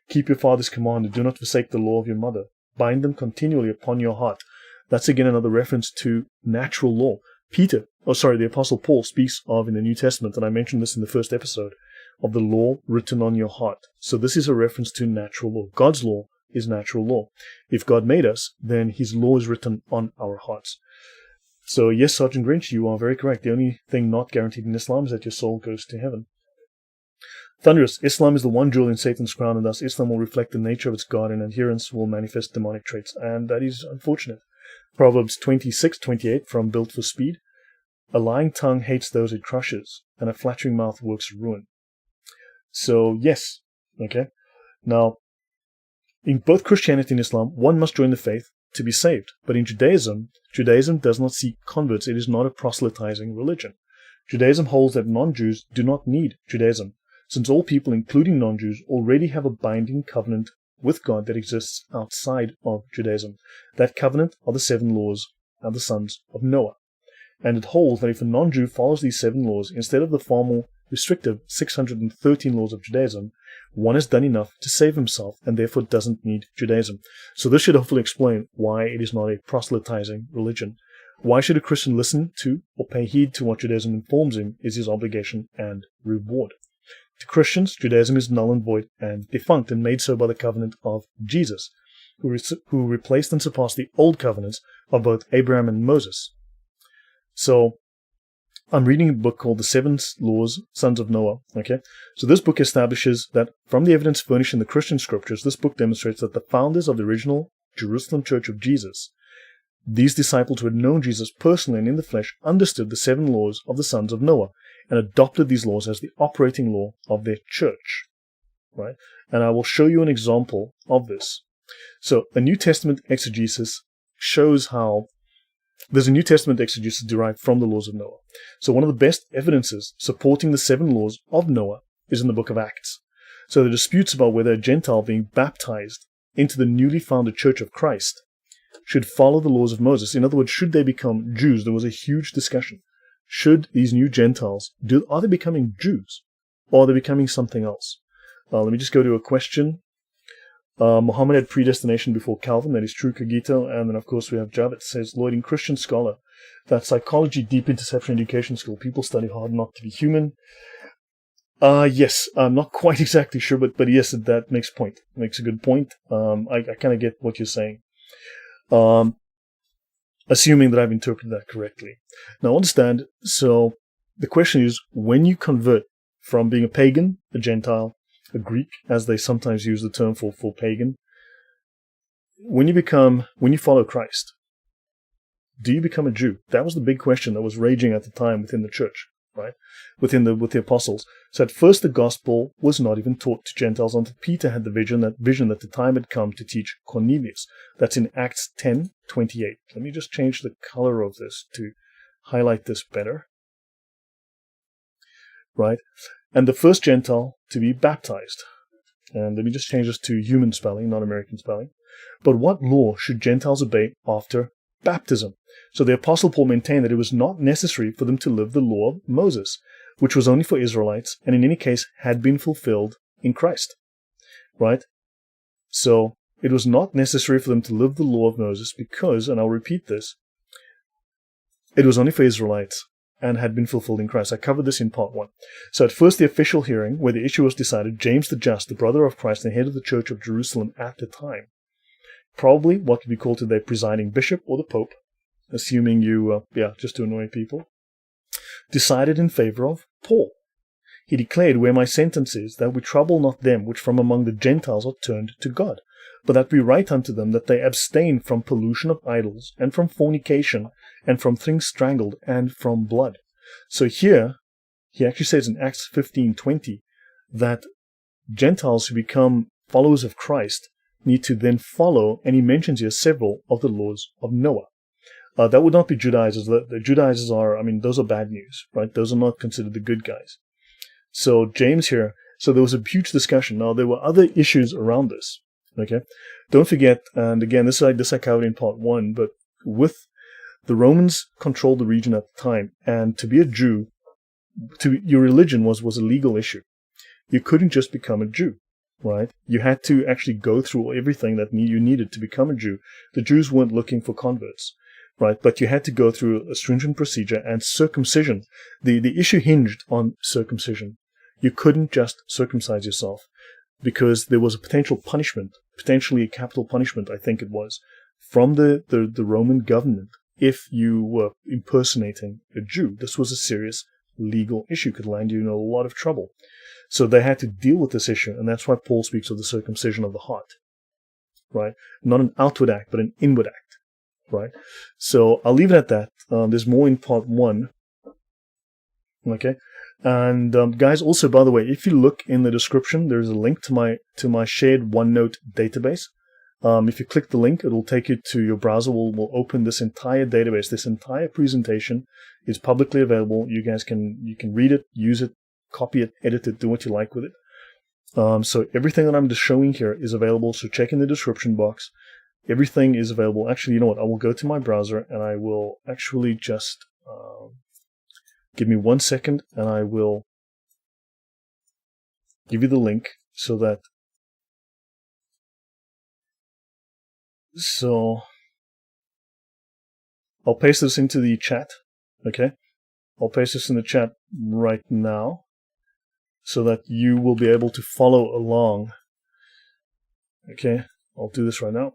Keep your father's command, and do not forsake the law of your mother. Bind them continually upon your heart. That's again another reference to natural law. The Apostle Paul speaks of in the New Testament, and I mentioned this in the first episode, of the law written on your heart. So this is a reference to natural law. God's law is natural law. If God made us, then his law is written on our hearts. So yes, Sergeant Grinch, you are very correct. The only thing not guaranteed in Islam is that your soul goes to heaven. Thunderous, Islam is the one jewel in Satan's crown, and thus Islam will reflect the nature of its God, and adherents will manifest demonic traits. And that is unfortunate. Proverbs 26:28 from Built for Speed. A lying tongue hates those it crushes, and a flattering mouth works ruin. So, yes. Okay. Now, in both Christianity and Islam, one must join the faith to be saved. But in Judaism does not seek converts. It is not a proselytizing religion. Judaism holds that non-Jews do not need Judaism, since all people, including non-Jews, already have a binding covenant with God that exists outside of Judaism. That covenant are the 7 laws of the sons of Noah. And it holds that if a non-Jew follows these 7 laws, instead of the far more restrictive 613 laws of Judaism, one has done enough to save himself and therefore doesn't need Judaism. So this should hopefully explain why it is not a proselytizing religion. Why should a Christian listen to or pay heed to what Judaism informs him is his obligation and reward. To Christians, Judaism is null and void and defunct, and made so by the covenant of Jesus, who replaced and surpassed the old covenants of both Abraham and Moses. So, I'm reading a book called The 7 Laws, Sons of Noah. Okay, so this book establishes that from the evidence furnished in the Christian scriptures, this book demonstrates that the founders of the original Jerusalem Church of Jesus, these disciples who had known Jesus personally and in the flesh, understood the 7 laws of the sons of Noah and adopted these laws as the operating law of their church. Right? And I will show you an example of this. So, a New Testament exegesis shows how there's a New Testament exegesis derived from the laws of Noah. So one of the best evidences supporting the 7 laws of Noah is in the book of Acts. So the disputes about whether a Gentile being baptized into the newly founded Church of Christ should follow the laws of Moses. In other words, should they become Jews? There was a huge discussion. Should these new Gentiles, are they becoming Jews? Or are they becoming something else? Let me just go to a question. Muhammad had predestination before Calvin. That is true, Kagito. And then, of course, we have Javet says, Lloyd, in Christian Scholar, that psychology deep interception education school, people study hard not to be human. Yes, I'm not quite exactly sure, but yes, that makes a point. Makes a good point. I kind of get what you're saying. Assuming that I've interpreted that correctly. Now, understand, so the question is, when you convert from being a pagan, a Gentile, a Greek, as they sometimes use the term for pagan, when you follow Christ, do you become a Jew? That was the big question that was raging at the time within the church, right? With the apostles. So at first the gospel was not even taught to Gentiles until Peter had the vision that the time had come to teach Cornelius. That's in Acts 10:28. Let me just change the color of this to highlight this better. Right? And the first Gentile to be baptized. And let me just change this to human spelling, not American spelling. But what law should Gentiles obey after baptism? So the Apostle Paul maintained that it was not necessary for them to live the law of Moses, which was only for Israelites, and in any case had been fulfilled in Christ. Right? So it was not necessary for them to live the law of Moses because, and I'll repeat this, it was only for Israelites and had been fulfilled in Christ. I covered this in part 1. So at first the official hearing, where the issue was decided, James the Just, the brother of Christ and head of the Church of Jerusalem at the time, probably what could be called today presiding bishop or the Pope, assuming just to annoy people, decided in favor of Paul. He declared, where my sentence is, that we trouble not them which from among the Gentiles are turned to God, but that we write unto them that they abstain from pollution of idols, and from fornication, and from things strangled, and from blood. So here, he actually says in Acts 15:20 that Gentiles who become followers of Christ need to then follow, and he mentions here several of the laws of Noah. That would not be Judaizers. The Judaizers are, those are bad news, right? Those are not considered the good guys. So James here, so there was a huge discussion. Now, there were other issues around this, okay? Don't forget, and again, this I covered in part 1, but with The Romans controlled the region at the time, and to be a Jew, your religion was a legal issue. You couldn't just become a Jew, right? You had to actually go through everything that you needed to become a Jew. The Jews weren't looking for converts, right? But you had to go through a stringent procedure, and circumcision. The issue hinged on circumcision. You couldn't just circumcise yourself because there was a potential punishment, potentially a capital punishment, I think it was, from the Roman government if you were impersonating a Jew. This was a serious legal issue, could land you in a lot of trouble. So they had to deal with this issue, and that's why Paul speaks of the circumcision of the heart, right? Not an outward act, but an inward act, right? So I'll leave it at that. There's more in part 1, okay? And guys, also, by the way, if you look in the description, there's a link to my shared OneNote database. If you click the link, it will take you to your browser. Will open this entire database. This entire presentation is publicly available. You guys can read it, use it, copy it, edit it, do what you like with it. So everything that I'm just showing here is available. So check in the description box. Everything is available. Actually, you know what? I will go to my browser and I will actually just give me 1 second, and I will give you the link so that. So I'll paste this into the chat, okay? I'll paste this in the chat right now so that you will be able to follow along. Okay, I'll do this right now.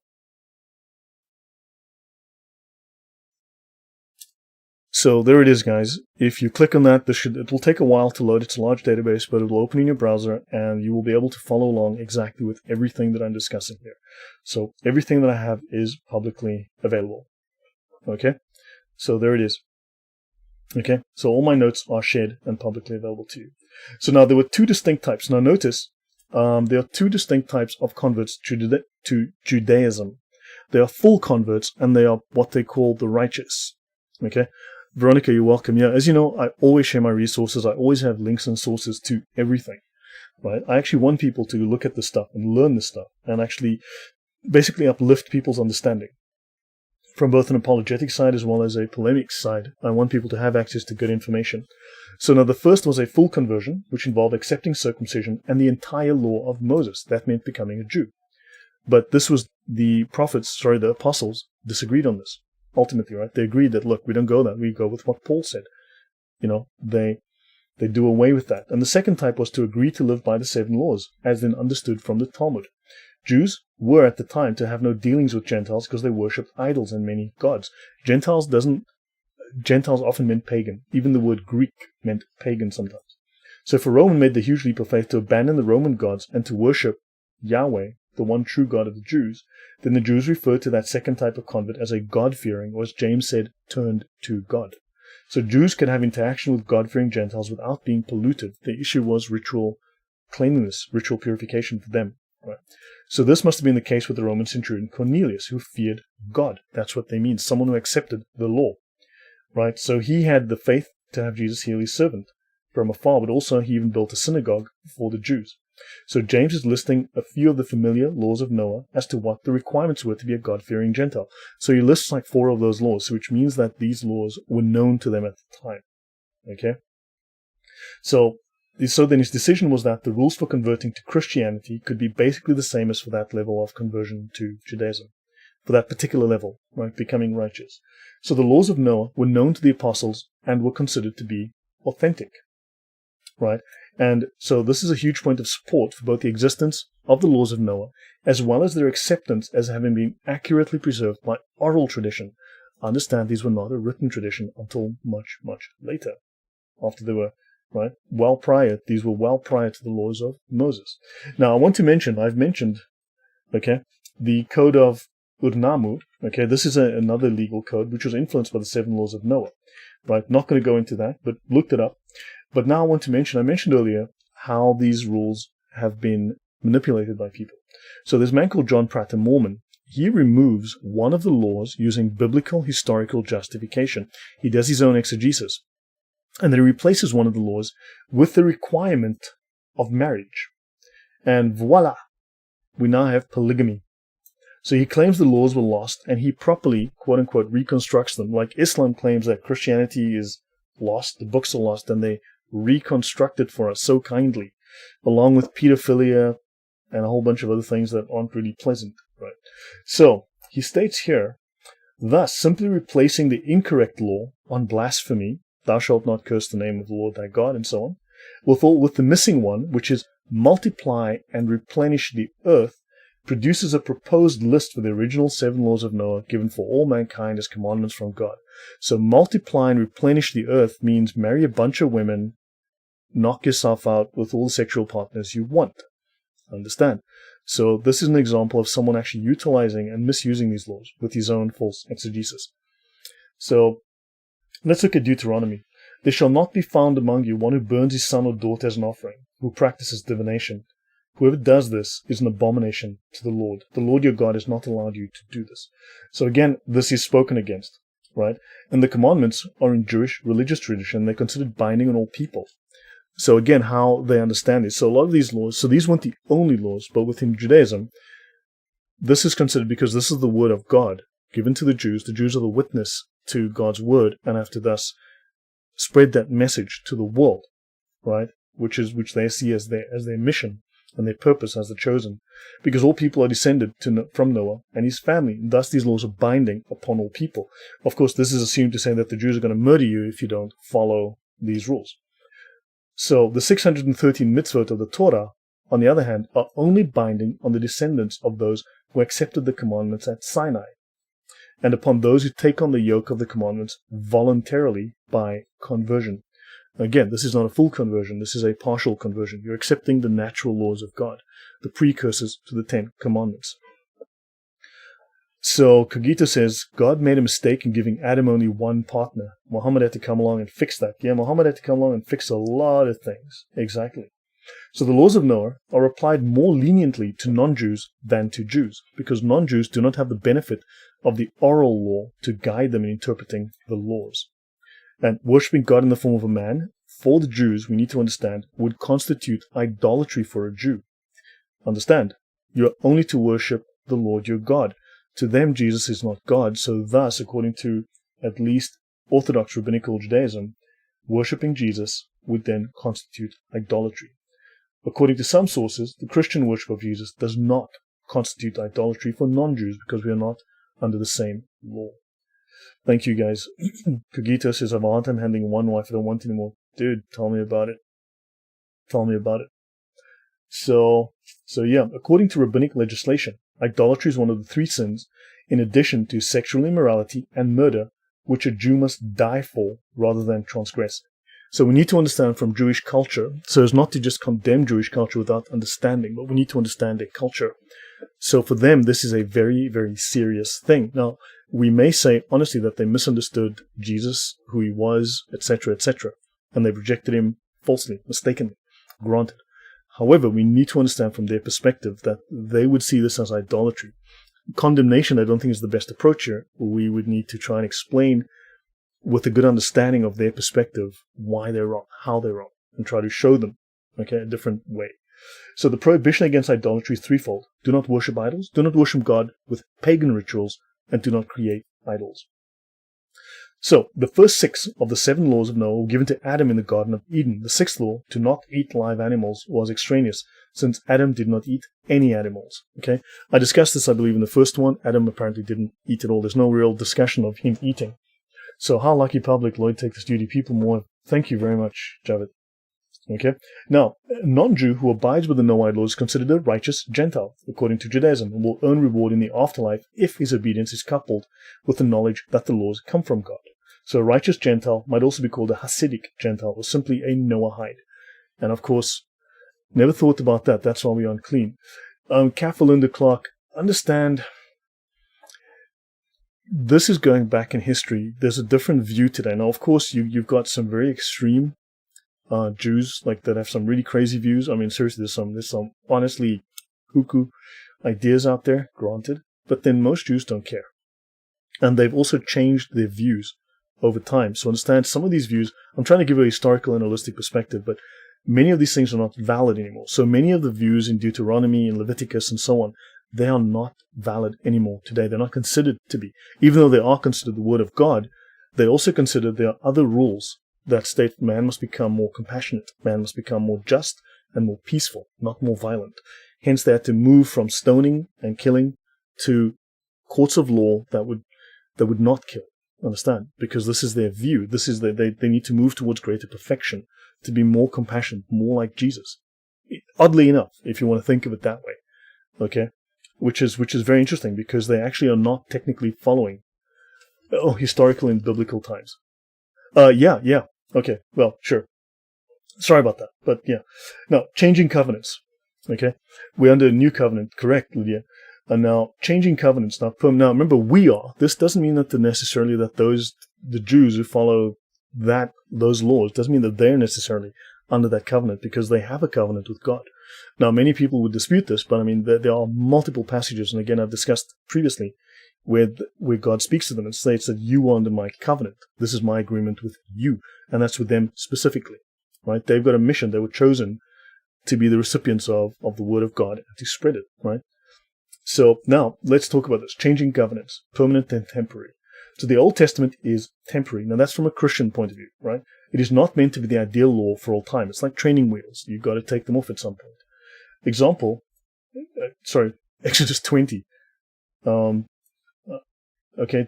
So there it is, guys. If you click on that, it will take a while to load. It's a large database, but it will open in your browser, and you will be able to follow along exactly with everything that I'm discussing here. So everything that I have is publicly available. Okay? So there it is. Okay? So all my notes are shared and publicly available to you. So now there were 2 distinct types. Now notice, there are 2 distinct types of converts to Judaism. They are full converts, and they are what they call the righteous. Okay? Veronica, you're welcome. Yeah, as you know, I always share my resources. I always have links and sources to everything, right? I actually want people to look at this stuff and learn this stuff and actually basically uplift people's understanding from both an apologetic side as well as a polemic side. I want people to have access to good information. So now the first was a full conversion, which involved accepting circumcision and the entire law of Moses. That meant becoming a Jew. But this was the apostles disagreed on this. Ultimately, right? They agreed that, look, we don't go that. We go with what Paul said. You know, they do away with that. And the second type was to agree to live by the 7 laws, as then understood from the Talmud. Jews were at the time to have no dealings with Gentiles because they worshipped idols and many gods. Gentiles often meant pagan. Even the word Greek meant pagan sometimes. So if a Roman made the huge leap of faith to abandon the Roman gods and to worship Yahweh, the one true God of the Jews, then the Jews referred to that second type of convert as a God-fearing, or as James said, turned to God. So Jews could have interaction with God-fearing Gentiles without being polluted. The issue was ritual cleanliness, ritual purification for them. Right? So this must have been the case with the Roman centurion Cornelius, who feared God. That's what they mean, someone who accepted the law. Right? So he had the faith to have Jesus heal his servant from afar, but also he even built a synagogue for the Jews. So James is listing a few of the familiar laws of Noah as to what the requirements were to be a God-fearing Gentile. So he lists like 4 of those laws, which means that these laws were known to them at the time. Okay? So then his decision was that the rules for converting to Christianity could be basically the same as for that level of conversion to Judaism, for that particular level, right, becoming righteous. So the laws of Noah were known to the apostles and were considered to be authentic, right? And so this is a huge point of support for both the existence of the laws of Noah as well as their acceptance as having been accurately preserved by oral tradition. Understand these were not a written tradition until much, much later, after they were, right, these were well prior to the laws of Moses. Now, I want to mention, I've mentioned, okay, the code of Urnamu, okay, this is another legal code which was influenced by the 7 laws of Noah, right? Not going to go into that, but looked it up. But now I want to mention, I mentioned earlier how these rules have been manipulated by people. So there's a man called John Pratt, a Mormon. He removes one of the laws using biblical historical justification. He does his own exegesis. And then he replaces one of the laws with the requirement of marriage. And voila, we now have polygamy. So he claims the laws were lost, and he properly, quote-unquote, reconstructs them. Like Islam claims that Christianity is lost, the books are lost, and they reconstruct it for us so kindly, along with pedophilia and a whole bunch of other things that aren't really pleasant, right? So he states here, thus simply replacing the incorrect law on blasphemy, thou shalt not curse the name of the Lord thy God, and so on, with the missing one, which is multiply and replenish the earth, produces a proposed list for the original 7 laws of Noah given for all mankind as commandments from God. So multiply and replenish the earth means marry a bunch of women, knock yourself out with all the sexual partners you want. Understand? So this is an example of someone actually utilizing and misusing these laws with his own false exegesis. So let's look at Deuteronomy. There shall not be found among you one who burns his son or daughter as an offering, who practices divination. Whoever does this is an abomination to the Lord. The Lord your God has not allowed you to do this. So again, this is spoken against, right? And the commandments are in Jewish religious tradition. They're considered binding on all people. So again, how they understand this. So a lot of these laws, so these weren't the only laws, but within Judaism, this is considered because this is the word of God given to the Jews. The Jews are the witness to God's word and have to thus spread that message to the world, right? Which they see as their mission and their purpose as the chosen, because all people are descended from Noah and his family, and thus these laws are binding upon all people. Of course, this is assumed to say that the Jews are going to murder you if you don't follow these rules. So the 613 mitzvot of the Torah, on the other hand, are only binding on the descendants of those who accepted the commandments at Sinai, and upon those who take on the yoke of the commandments voluntarily by conversion. Again, this is not a full conversion, this is a partial conversion. You're accepting the natural laws of God, the precursors to the 10 commandments. So Cogito says, God made a mistake in giving Adam only one partner. Muhammad had to come along and fix that. Yeah, Muhammad had to come along and fix a lot of things. Exactly. So the laws of Noah are applied more leniently to non-Jews than to Jews, because non-Jews do not have the benefit of the oral law to guide them in interpreting the laws. And worshipping God in the form of a man, for the Jews, we need to understand, would constitute idolatry for a Jew. Understand, you are only to worship the Lord your God. To them, Jesus is not God, so thus, according to at least Orthodox Rabbinical Judaism, worshipping Jesus would then constitute idolatry. According to some sources, the Christian worship of Jesus does not constitute idolatry for non-Jews because we are not under the same law. Thank you, guys. Cogito says, I have a hard time handling one wife. I don't want anymore. Dude, tell me about it. Tell me about it. So yeah, according to rabbinic legislation, idolatry is one of the 3 sins, in addition to sexual immorality and murder, which a Jew must die for rather than transgress. So we need to understand from Jewish culture, so as not to just condemn Jewish culture without understanding, but we need to understand their culture. So for them, this is a very, very serious thing. Now, we may say, honestly, that they misunderstood Jesus, who he was, etc., etc., and they rejected him falsely, mistakenly, granted. However, we need to understand from their perspective that they would see this as idolatry. Condemnation, I don't think, is the best approach here. We would need to try and explain with a good understanding of their perspective why they're wrong, how they're wrong, and try to show them, a different way. So the prohibition against idolatry is threefold. Do not worship idols, do not worship God with pagan rituals, and do not create idols. So, the first 6 of the 7 laws of Noah were given to Adam in the Garden of Eden. The 6th law, to not eat live animals, was extraneous, since Adam did not eat any animals. Okay, I discussed this, I believe, in the first one. Adam apparently didn't eat at all. There's no real discussion of him eating. So, how lucky public, Lloyd take this duty. People more. Thank you very much, Javed. Okay, now, a non-Jew who abides with the Noahide laws is considered a righteous Gentile, according to Judaism, and will earn reward in the afterlife if his obedience is coupled with the knowledge that the laws come from God. So a righteous Gentile might also be called a Hasidic Gentile, or simply a Noahide. And of course, never thought about that. That's why we're unclean. Linda Clark, understand, this is going back in history. There's a different view today. Now, of course, you've got some very extreme Jews like that have some really crazy views. I mean, seriously, there's some honestly cuckoo ideas out there, granted. But then most Jews don't care. And they've also changed their views over time. So understand, some of these views, I'm trying to give a historical and holistic perspective, but many of these things are not valid anymore. So many of the views in Deuteronomy and Leviticus and so on, they are not valid anymore today. They're not considered to be. Even though they are considered the word of God, they also consider there are other rules that state man must become more compassionate, man must become more just and more peaceful, not more violent. Hence, they had to move from stoning and killing to courts of law that would not kill. Understand? Because this is their view. This is they need to move towards greater perfection, to be more compassionate, more like Jesus. Oddly enough, if you want to think of it that way, okay, which is very interesting because they actually are not technically following historical and biblical times. Yeah, okay, well, sure. Sorry about that, but yeah. Now, changing covenants. Okay, we're under a new covenant, correct, Lydia? And now, changing covenants. Now, remember, we are. This doesn't mean that necessarily that the Jews who follow those laws, doesn't mean that they're necessarily under that covenant because they have a covenant with God. Now, many people would dispute this, but I mean, there are multiple passages, and again, I've discussed previously, where God speaks to them and states that you are under my covenant. This is my agreement with you, and that's with them specifically, right? They've got a mission. They were chosen to be the recipients of the word of God and to spread it, right? So now let's talk about this. Changing covenants, permanent and temporary. So the Old Testament is temporary. Now that's from a Christian point of view, right? It is not meant to be the ideal law for all time. It's like training wheels. You've got to take them off at some point. Example, Exodus 20. Okay,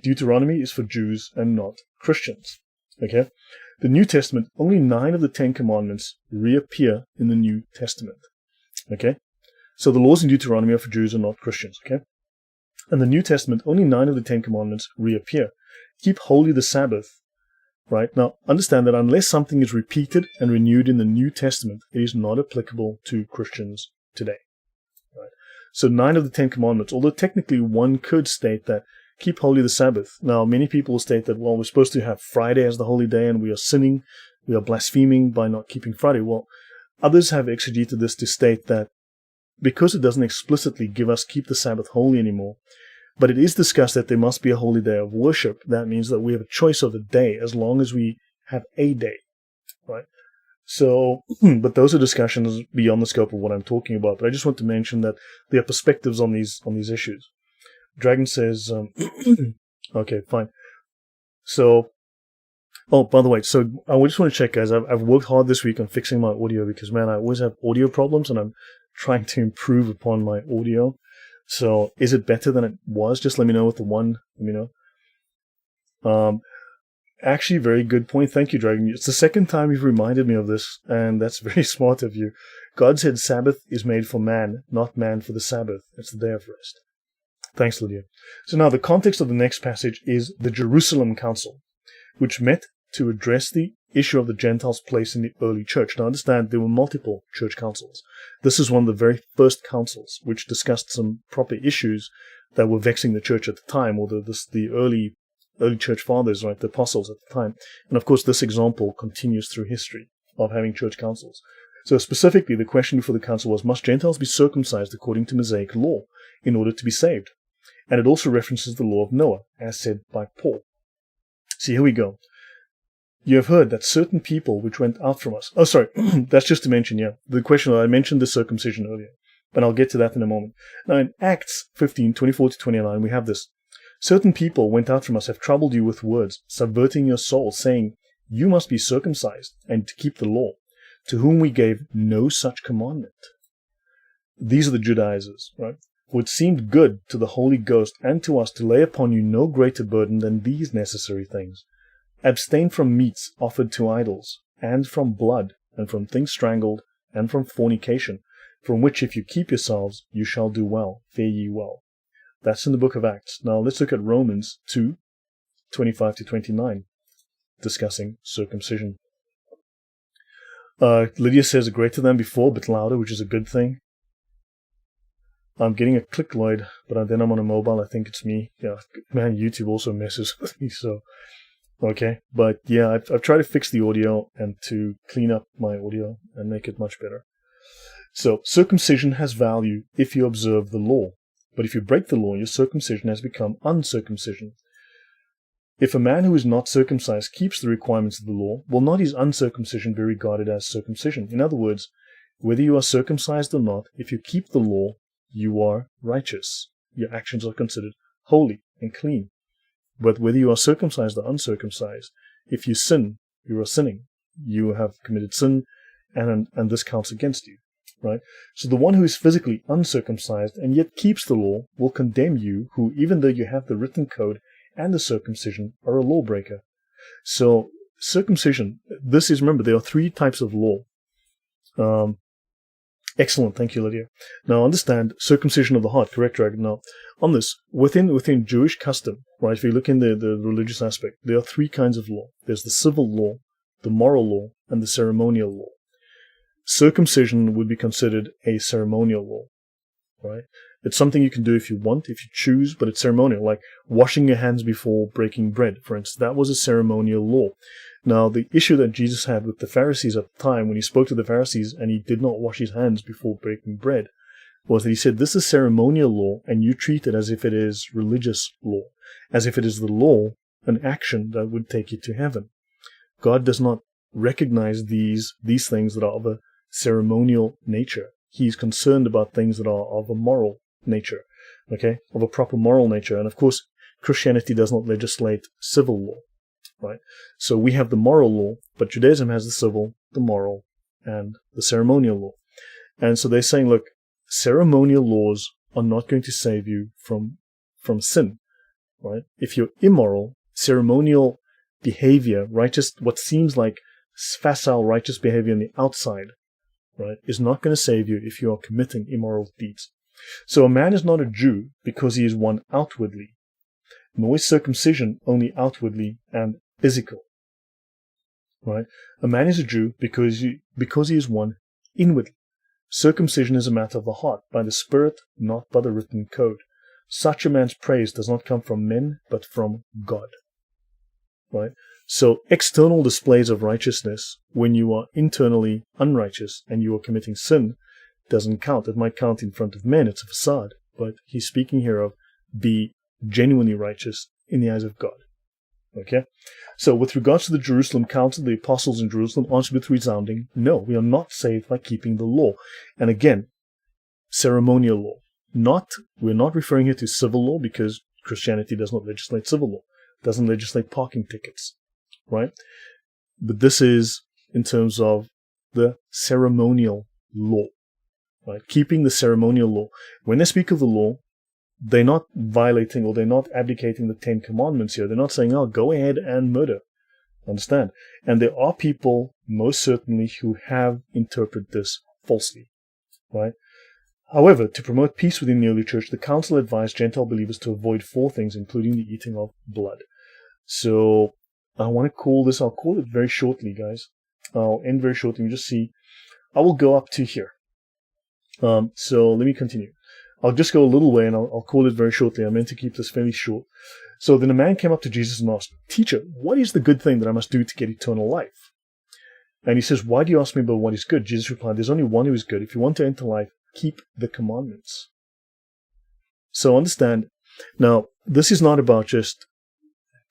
Deuteronomy is for Jews and not Christians. Okay, the New Testament, only 9 of the 10 commandments reappear in the New Testament. Okay, so the laws in Deuteronomy are for Jews and not Christians. Okay, and the New Testament, only 9 of the 10 commandments reappear. Keep holy the Sabbath. Right, now understand that unless something is repeated and renewed in the New Testament, it is not applicable to Christians today. Right, so 9 of the 10 commandments, although technically one could state that keep holy the Sabbath. Now, many people state that, well, we're supposed to have Friday as the holy day and we are sinning, we are blaspheming by not keeping Friday. Well, others have exegeted this to state that because it doesn't explicitly give us keep the Sabbath holy anymore, but it is discussed that there must be a holy day of worship. That means that we have a choice of a day as long as we have a day, right? So, but those are discussions beyond the scope of what I'm talking about. But I just want to mention that there are perspectives on these issues. Dragon says, okay, fine. So, oh, by the way, so I just want to check, guys. I've worked hard this week on fixing my audio because, man, I always have audio problems and I'm trying to improve upon my audio. So, is it better than it was? Just let me know with the one, let me know. Actually, very good point. Thank you, Dragon. It's the second time you've reminded me of this, and that's very smart of you. God said Sabbath is made for man, not man for the Sabbath. It's the day of rest. Thanks, Lydia. So now the context of the next passage is the Jerusalem Council, which met to address the issue of the Gentiles' place in the early church. Now understand, there were multiple church councils. This is one of the very first councils, which discussed some proper issues that were vexing the church at the time, or the early church fathers, right, the apostles at the time. And of course, this example continues through history of having church councils. So specifically, the question before the council was, must Gentiles be circumcised according to Mosaic law in order to be saved? And it also references the law of Noah, as said by Paul. See, here we go. You have heard that certain people which went out from us. Oh, sorry, that's just to mention, yeah. The question, I mentioned the circumcision earlier, but I'll get to that in a moment. Now, in Acts 15, 24-29, we have this. Certain people went out from us, have troubled you with words, subverting your soul, saying, you must be circumcised and to keep the law, to whom we gave no such commandment. These are the Judaizers, right? For it seemed good to the Holy Ghost and to us to lay upon you no greater burden than these necessary things. Abstain from meats offered to idols, and from blood, and from things strangled, and from fornication, from which if you keep yourselves, you shall do well, fare ye well. That's in the book of Acts. Now let's look at Romans 2, 25-29, discussing circumcision. Lydia says greater than before, a bit louder, which is a good thing. I'm getting a click, Lloyd, but then I'm on a mobile. I think it's me. Yeah, man, YouTube also messes with me, so okay. But yeah, I've tried to fix the audio and to clean up my audio and make it much better. So circumcision has value if you observe the law, but if you break the law, your circumcision has become uncircumcision. If a man who is not circumcised keeps the requirements of the law, will not his uncircumcision be regarded as circumcision? In other words, whether you are circumcised or not, if you keep the law, you are righteous. Your actions are considered holy and clean. But whether you are circumcised or uncircumcised, if you sin, you are sinning. You have committed sin, and this counts against you, right? So the one who is physically uncircumcised and yet keeps the law will condemn you, who, even though you have the written code and the circumcision, are a lawbreaker. So circumcision, remember, there are three types of law. Excellent, thank you, Lydia. Now understand, circumcision of the heart, correct, Dragon? Now, on this, within Jewish custom, right, if you look in the religious aspect, there are three kinds of law. There's the civil law, the moral law, and the ceremonial law. Circumcision would be considered a ceremonial law, right? It's something you can do if you want, if you choose, but it's ceremonial, like washing your hands before breaking bread, for instance. That was a ceremonial law. Now, the issue that Jesus had with the Pharisees at the time, when he spoke to the Pharisees and he did not wash his hands before breaking bread, was that he said, this is ceremonial law, and you treat it as if it is religious law, as if it is the law, an action that would take you to heaven. God does not recognize these things that are of a ceremonial nature. He's concerned about things that are of a moral nature, okay, of a proper moral nature. And of course, Christianity does not legislate civil law, right? So we have the moral law, but Judaism has the civil, the moral, and the ceremonial law. And so they're saying, look, ceremonial laws are not going to save you from sin, right? If you're immoral, ceremonial behavior, righteous, what seems like facile righteous behavior on the outside, right, is not going to save you if you are committing immoral deeds. So a man is not a Jew because he is one outwardly, nor is circumcision only outwardly and physical, right? A man is a Jew because he is one inwardly. Circumcision is a matter of the heart, by the Spirit, not by the written code. Such a man's praise does not come from men, but from God, right? So external displays of righteousness, when you are internally unrighteous and you are committing sin, doesn't count. It might count in front of men, it's a facade, but he's speaking here of be genuinely righteous in the eyes of God. Okay? So with regards to the Jerusalem Council, the apostles in Jerusalem answered with resounding, no, we are not saved by keeping the law. And again, ceremonial law. We're not referring here to civil law, because Christianity does not legislate civil law. It doesn't legislate parking tickets, right? But this is in terms of the ceremonial law, right? Keeping the ceremonial law. When they speak of the law, they're not violating or they're not abdicating the 10 Commandments here. They're not saying, oh, go ahead and murder. Understand? And there are people, most certainly, who have interpreted this falsely, right? However, to promote peace within the early church, the council advised Gentile believers to avoid 4 things, including the eating of blood. So I'll call it very shortly, guys. I'll end very shortly. You just see, I will go up to here. So let me continue. I'll just go a little way and I'll call it very shortly. I meant to keep this fairly short. So then a man came up to Jesus and asked, Teacher, what is the good thing that I must do to get eternal life? And he says, why do you ask me about what is good? Jesus replied, there's only one who is good. If you want to enter life, keep the commandments. So understand, now, this is not about just,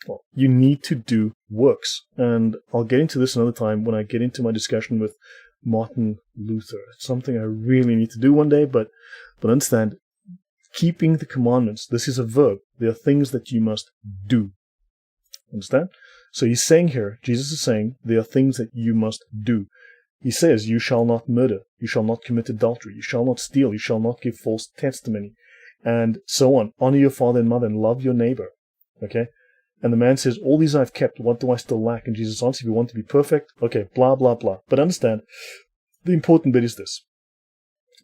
well, you need to do works. And I'll get into this another time when I get into my discussion with Martin Luther. It's something I really need to do one day, but understand, keeping the commandments, this is a verb. There are things that you must do. Understand? So he's saying here, Jesus is saying, there are things that you must do. He says, you shall not murder, you shall not commit adultery, you shall not steal, you shall not give false testimony, and so on. Honor your father and mother and love your neighbor. Okay? And the man says, all these I've kept, what do I still lack? And Jesus answers, if you want to be perfect, okay, blah, blah, blah. But understand, the important bit is this.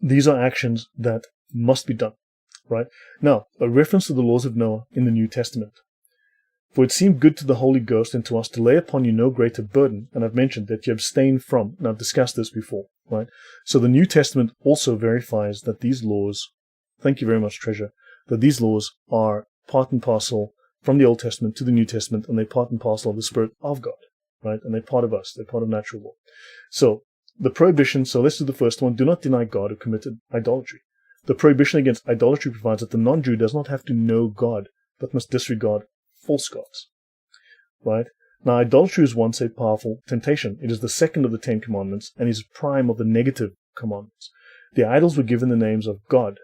These are actions that must be done, right? Now, a reference to the laws of Noah in the New Testament. For it seemed good to the Holy Ghost and to us to lay upon you no greater burden, and I've mentioned that you abstain from, and I've discussed this before, right? So the New Testament also verifies that these laws, thank you very much, Treasure, that these laws are part and parcel from the Old Testament to the New Testament, and they're part and parcel of the Spirit of God, right? And they're part of us, they're part of natural law. So, the prohibition, so let's do the first one, do not deny God or commit idolatry. The prohibition against idolatry provides that the non-Jew does not have to know God, but must disregard false gods, right? Now, idolatry is once a powerful temptation. It is the second of the 10 Commandments, and is prime of the negative commandments. The idols were given the names of God,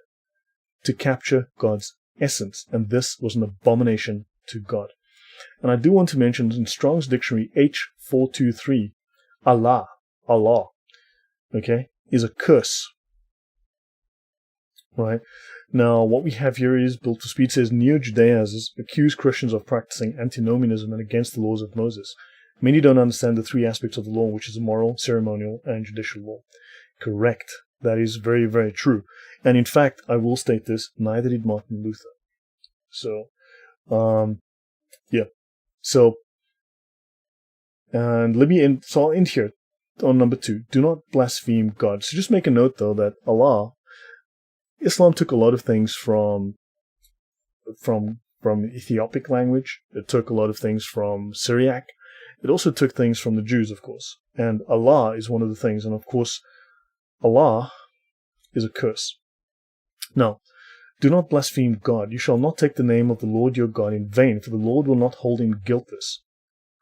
to capture God's essence, and this was an abomination to God. And I do want to mention in Strong's Dictionary H423, Allah, okay, is a curse. Right? Now, what we have here is, Built to Speed says, Neo-Judaizers accuse Christians of practicing antinomianism and against the laws of Moses. Many don't understand the three aspects of the law, which is moral, ceremonial, and judicial law. Correct. That is very, very true. And in fact, I will state this, neither did Martin Luther. So, yeah. So, and let me end, so I'll end here on number 2. Do not blaspheme God. So just make a note, though, that Islam took a lot of things from Ethiopic language. It took a lot of things from Syriac. It also took things from the Jews, of course. And Allah is one of the things. And of course, Allah is a curse. Now, do not blaspheme God. You shall not take the name of the Lord your God in vain, for the Lord will not hold him guiltless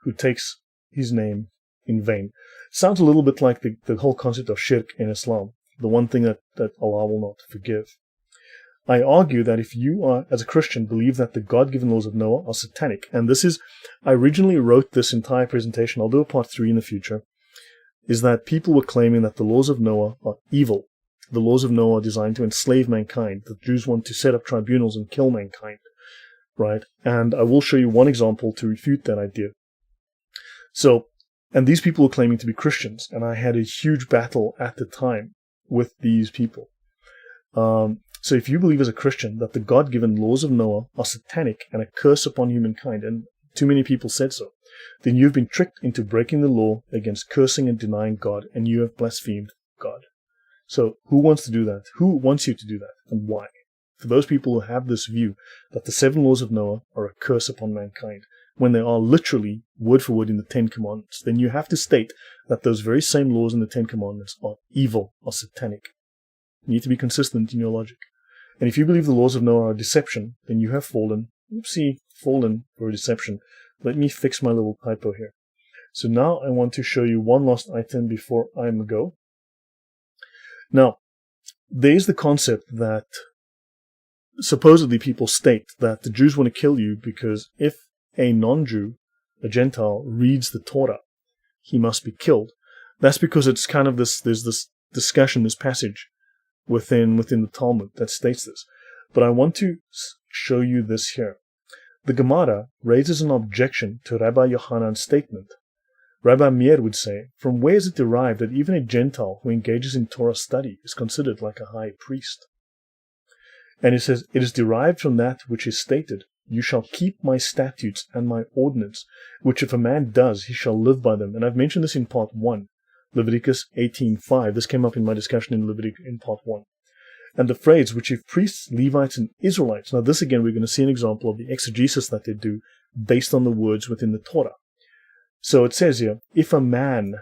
who takes his name in vain. Sounds a little bit like the whole concept of shirk in Islam. The one thing that Allah will not forgive. I argue that if you are, as a Christian, believe that the God-given laws of Noah are satanic, and this is, I originally wrote this entire presentation, I'll do a part 3 in the future, is that people were claiming that the laws of Noah are evil. The laws of Noah are designed to enslave mankind. The Jews want to set up tribunals and kill mankind, right? And I will show you one example to refute that idea. So, and these people were claiming to be Christians, and I had a huge battle at the time with these people. So if you believe as a Christian that the God-given laws of Noah are satanic and a curse upon humankind, and too many people said so, then you've been tricked into breaking the law against cursing and denying God, and you have blasphemed God. So who wants to do that? Who wants you to do that, and why? For those people who have this view that the 7 laws of Noah are a curse upon mankind, when they are literally word for word in the 10 Commandments, then you have to state that those very same laws in the 10 Commandments are evil, are satanic. You need to be consistent in your logic. And if you believe the laws of Noah are deception, then you have fallen. Oopsie, fallen for a deception. Let me fix my little typo here. So now I want to show you one last item before I go. Now, there is the concept that supposedly people state that the Jews want to kill you because if a non-Jew, a Gentile, reads the Torah, he must be killed. That's because it's kind of there's this discussion, this passage within the Talmud that states this. But I want to show you this here. The Gemara raises an objection to Rabbi Yochanan's statement. Rabbi Meir would say, from where is it derived that even a Gentile who engages in Torah study is considered like a high priest? And it says, it is derived from that which is stated, you shall keep my statutes and my ordinance, which if a man does, he shall live by them. And I've mentioned this in part 1, Leviticus 18:5. This came up in my discussion in Leviticus in part 1. And the phrase, which if priests, Levites, and Israelites. Now this again, we're going to see an example of the exegesis that they do based on the words within the Torah. So it says here, if a man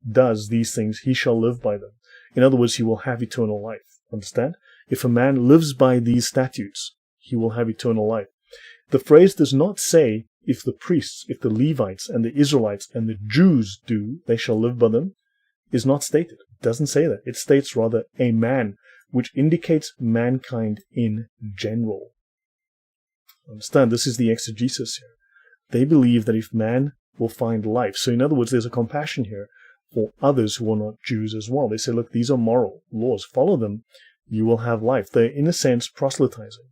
does these things, he shall live by them. In other words, he will have eternal life. Understand? If a man lives by these statutes, he will have eternal life. The phrase does not say, if the priests, if the Levites, and the Israelites, and the Jews do, they shall live by them, is not stated. It doesn't say that. It states rather, a man, which indicates mankind in general. Understand, this is the exegesis here. They believe that if man will find life, so in other words, there's a compassion here for others who are not Jews as well. They say, look, these are moral laws. Follow them, you will have life. They're, in a sense, proselytizing.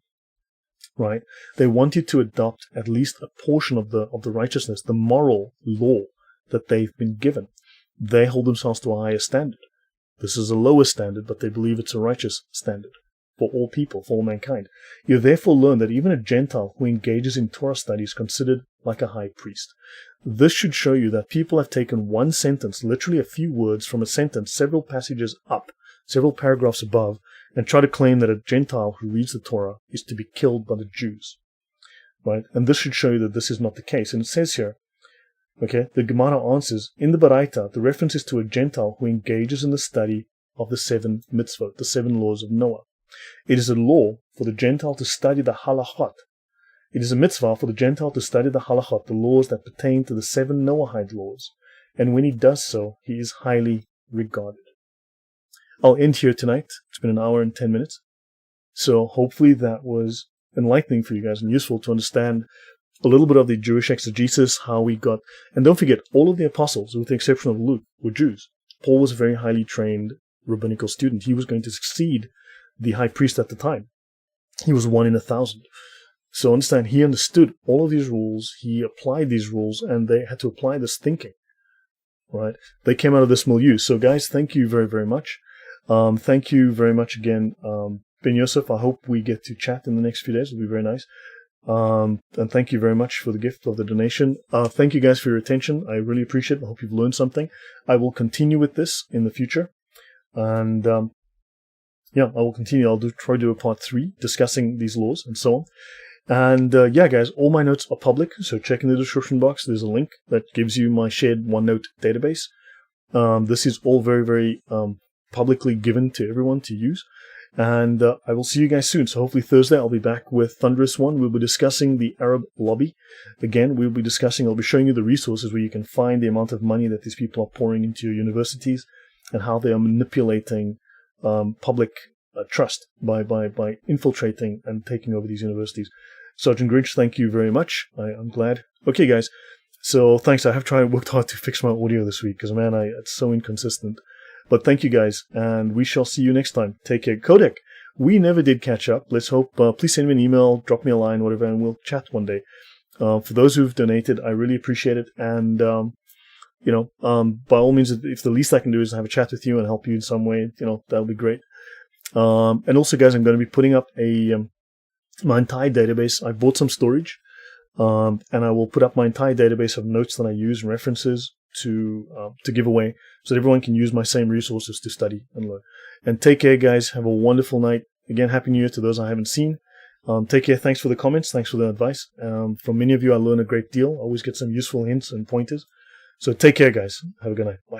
Right? They want you to adopt at least a portion of the righteousness, the moral law that they've been given. They hold themselves to a higher standard. This is a lower standard, but they believe it's a righteous standard for all people, for all mankind. You therefore learn that even a Gentile who engages in Torah study is considered like a high priest. This should show you that people have taken one sentence, literally a few words from a sentence, several passages up, several paragraphs above, and try to claim that a Gentile who reads the Torah is to be killed by the Jews. Right? And this should show you that this is not the case. And it says here, okay, the Gemara answers, in the Baraita, the reference is to a Gentile who engages in the study of the 7 mitzvot, the 7 laws of Noah. It is a law for the Gentile to study the halachot. It is a mitzvah for the Gentile to study the halachot, the laws that pertain to the 7 Noahide laws. And when he does so, he is highly regarded. I'll end here tonight. It's been an hour and 10 minutes. So hopefully that was enlightening for you guys and useful to understand a little bit of the Jewish exegesis, how we got, and don't forget, all of the apostles, with the exception of Luke, were Jews. Paul was a very highly trained rabbinical student. He was going to succeed the high priest at the time. He was 1 in 1,000. So understand, he understood all of these rules, he applied these rules, and they had to apply this thinking, right? They came out of this milieu. So guys, thank you very, very much. Thank you very much again, Ben Yosef. I hope we get to chat in the next few days. It'll be very nice. And thank you very much for the gift of the donation. Thank you guys for your attention. I really appreciate it. I hope you've learned something. I will continue with this in the future. And yeah, I will continue. I'll try to do a part 3 discussing these laws and so on. And yeah, guys, all my notes are public, so check in the description box. There's a link that gives you my shared OneNote database. This is all very, very publicly given to everyone to use. And I will see you guys soon. So hopefully Thursday I'll be back with Thunderous One. We'll be discussing the Arab lobby. Again, I'll be showing you the resources where you can find the amount of money that these people are pouring into your universities and how they are manipulating public trust by infiltrating and taking over these universities. Sergeant Grinch, thank you very much. I'm glad. Okay, guys. So thanks. I have worked hard to fix my audio this week because, man, it's so inconsistent. But thank you, guys, and we shall see you next time. Take care. Kodak, we never did catch up. Let's hope. Please send me an email, drop me a line, whatever, and we'll chat one day. For those who've donated, I really appreciate it. And, by all means, if the least I can do is have a chat with you and help you in some way, that would be great. And also, guys, I'm going to be putting up my entire database. I bought some storage, and I will put up my entire database of notes that I use and references to give away so that everyone can use my same resources to study and learn. And take care, guys. Have a wonderful night. Again, Happy New Year to those I haven't seen. Take care. Thanks for the comments. Thanks for the advice. From many of you, I learn a great deal. I always get some useful hints and pointers. So take care, guys. Have a good night. Bye.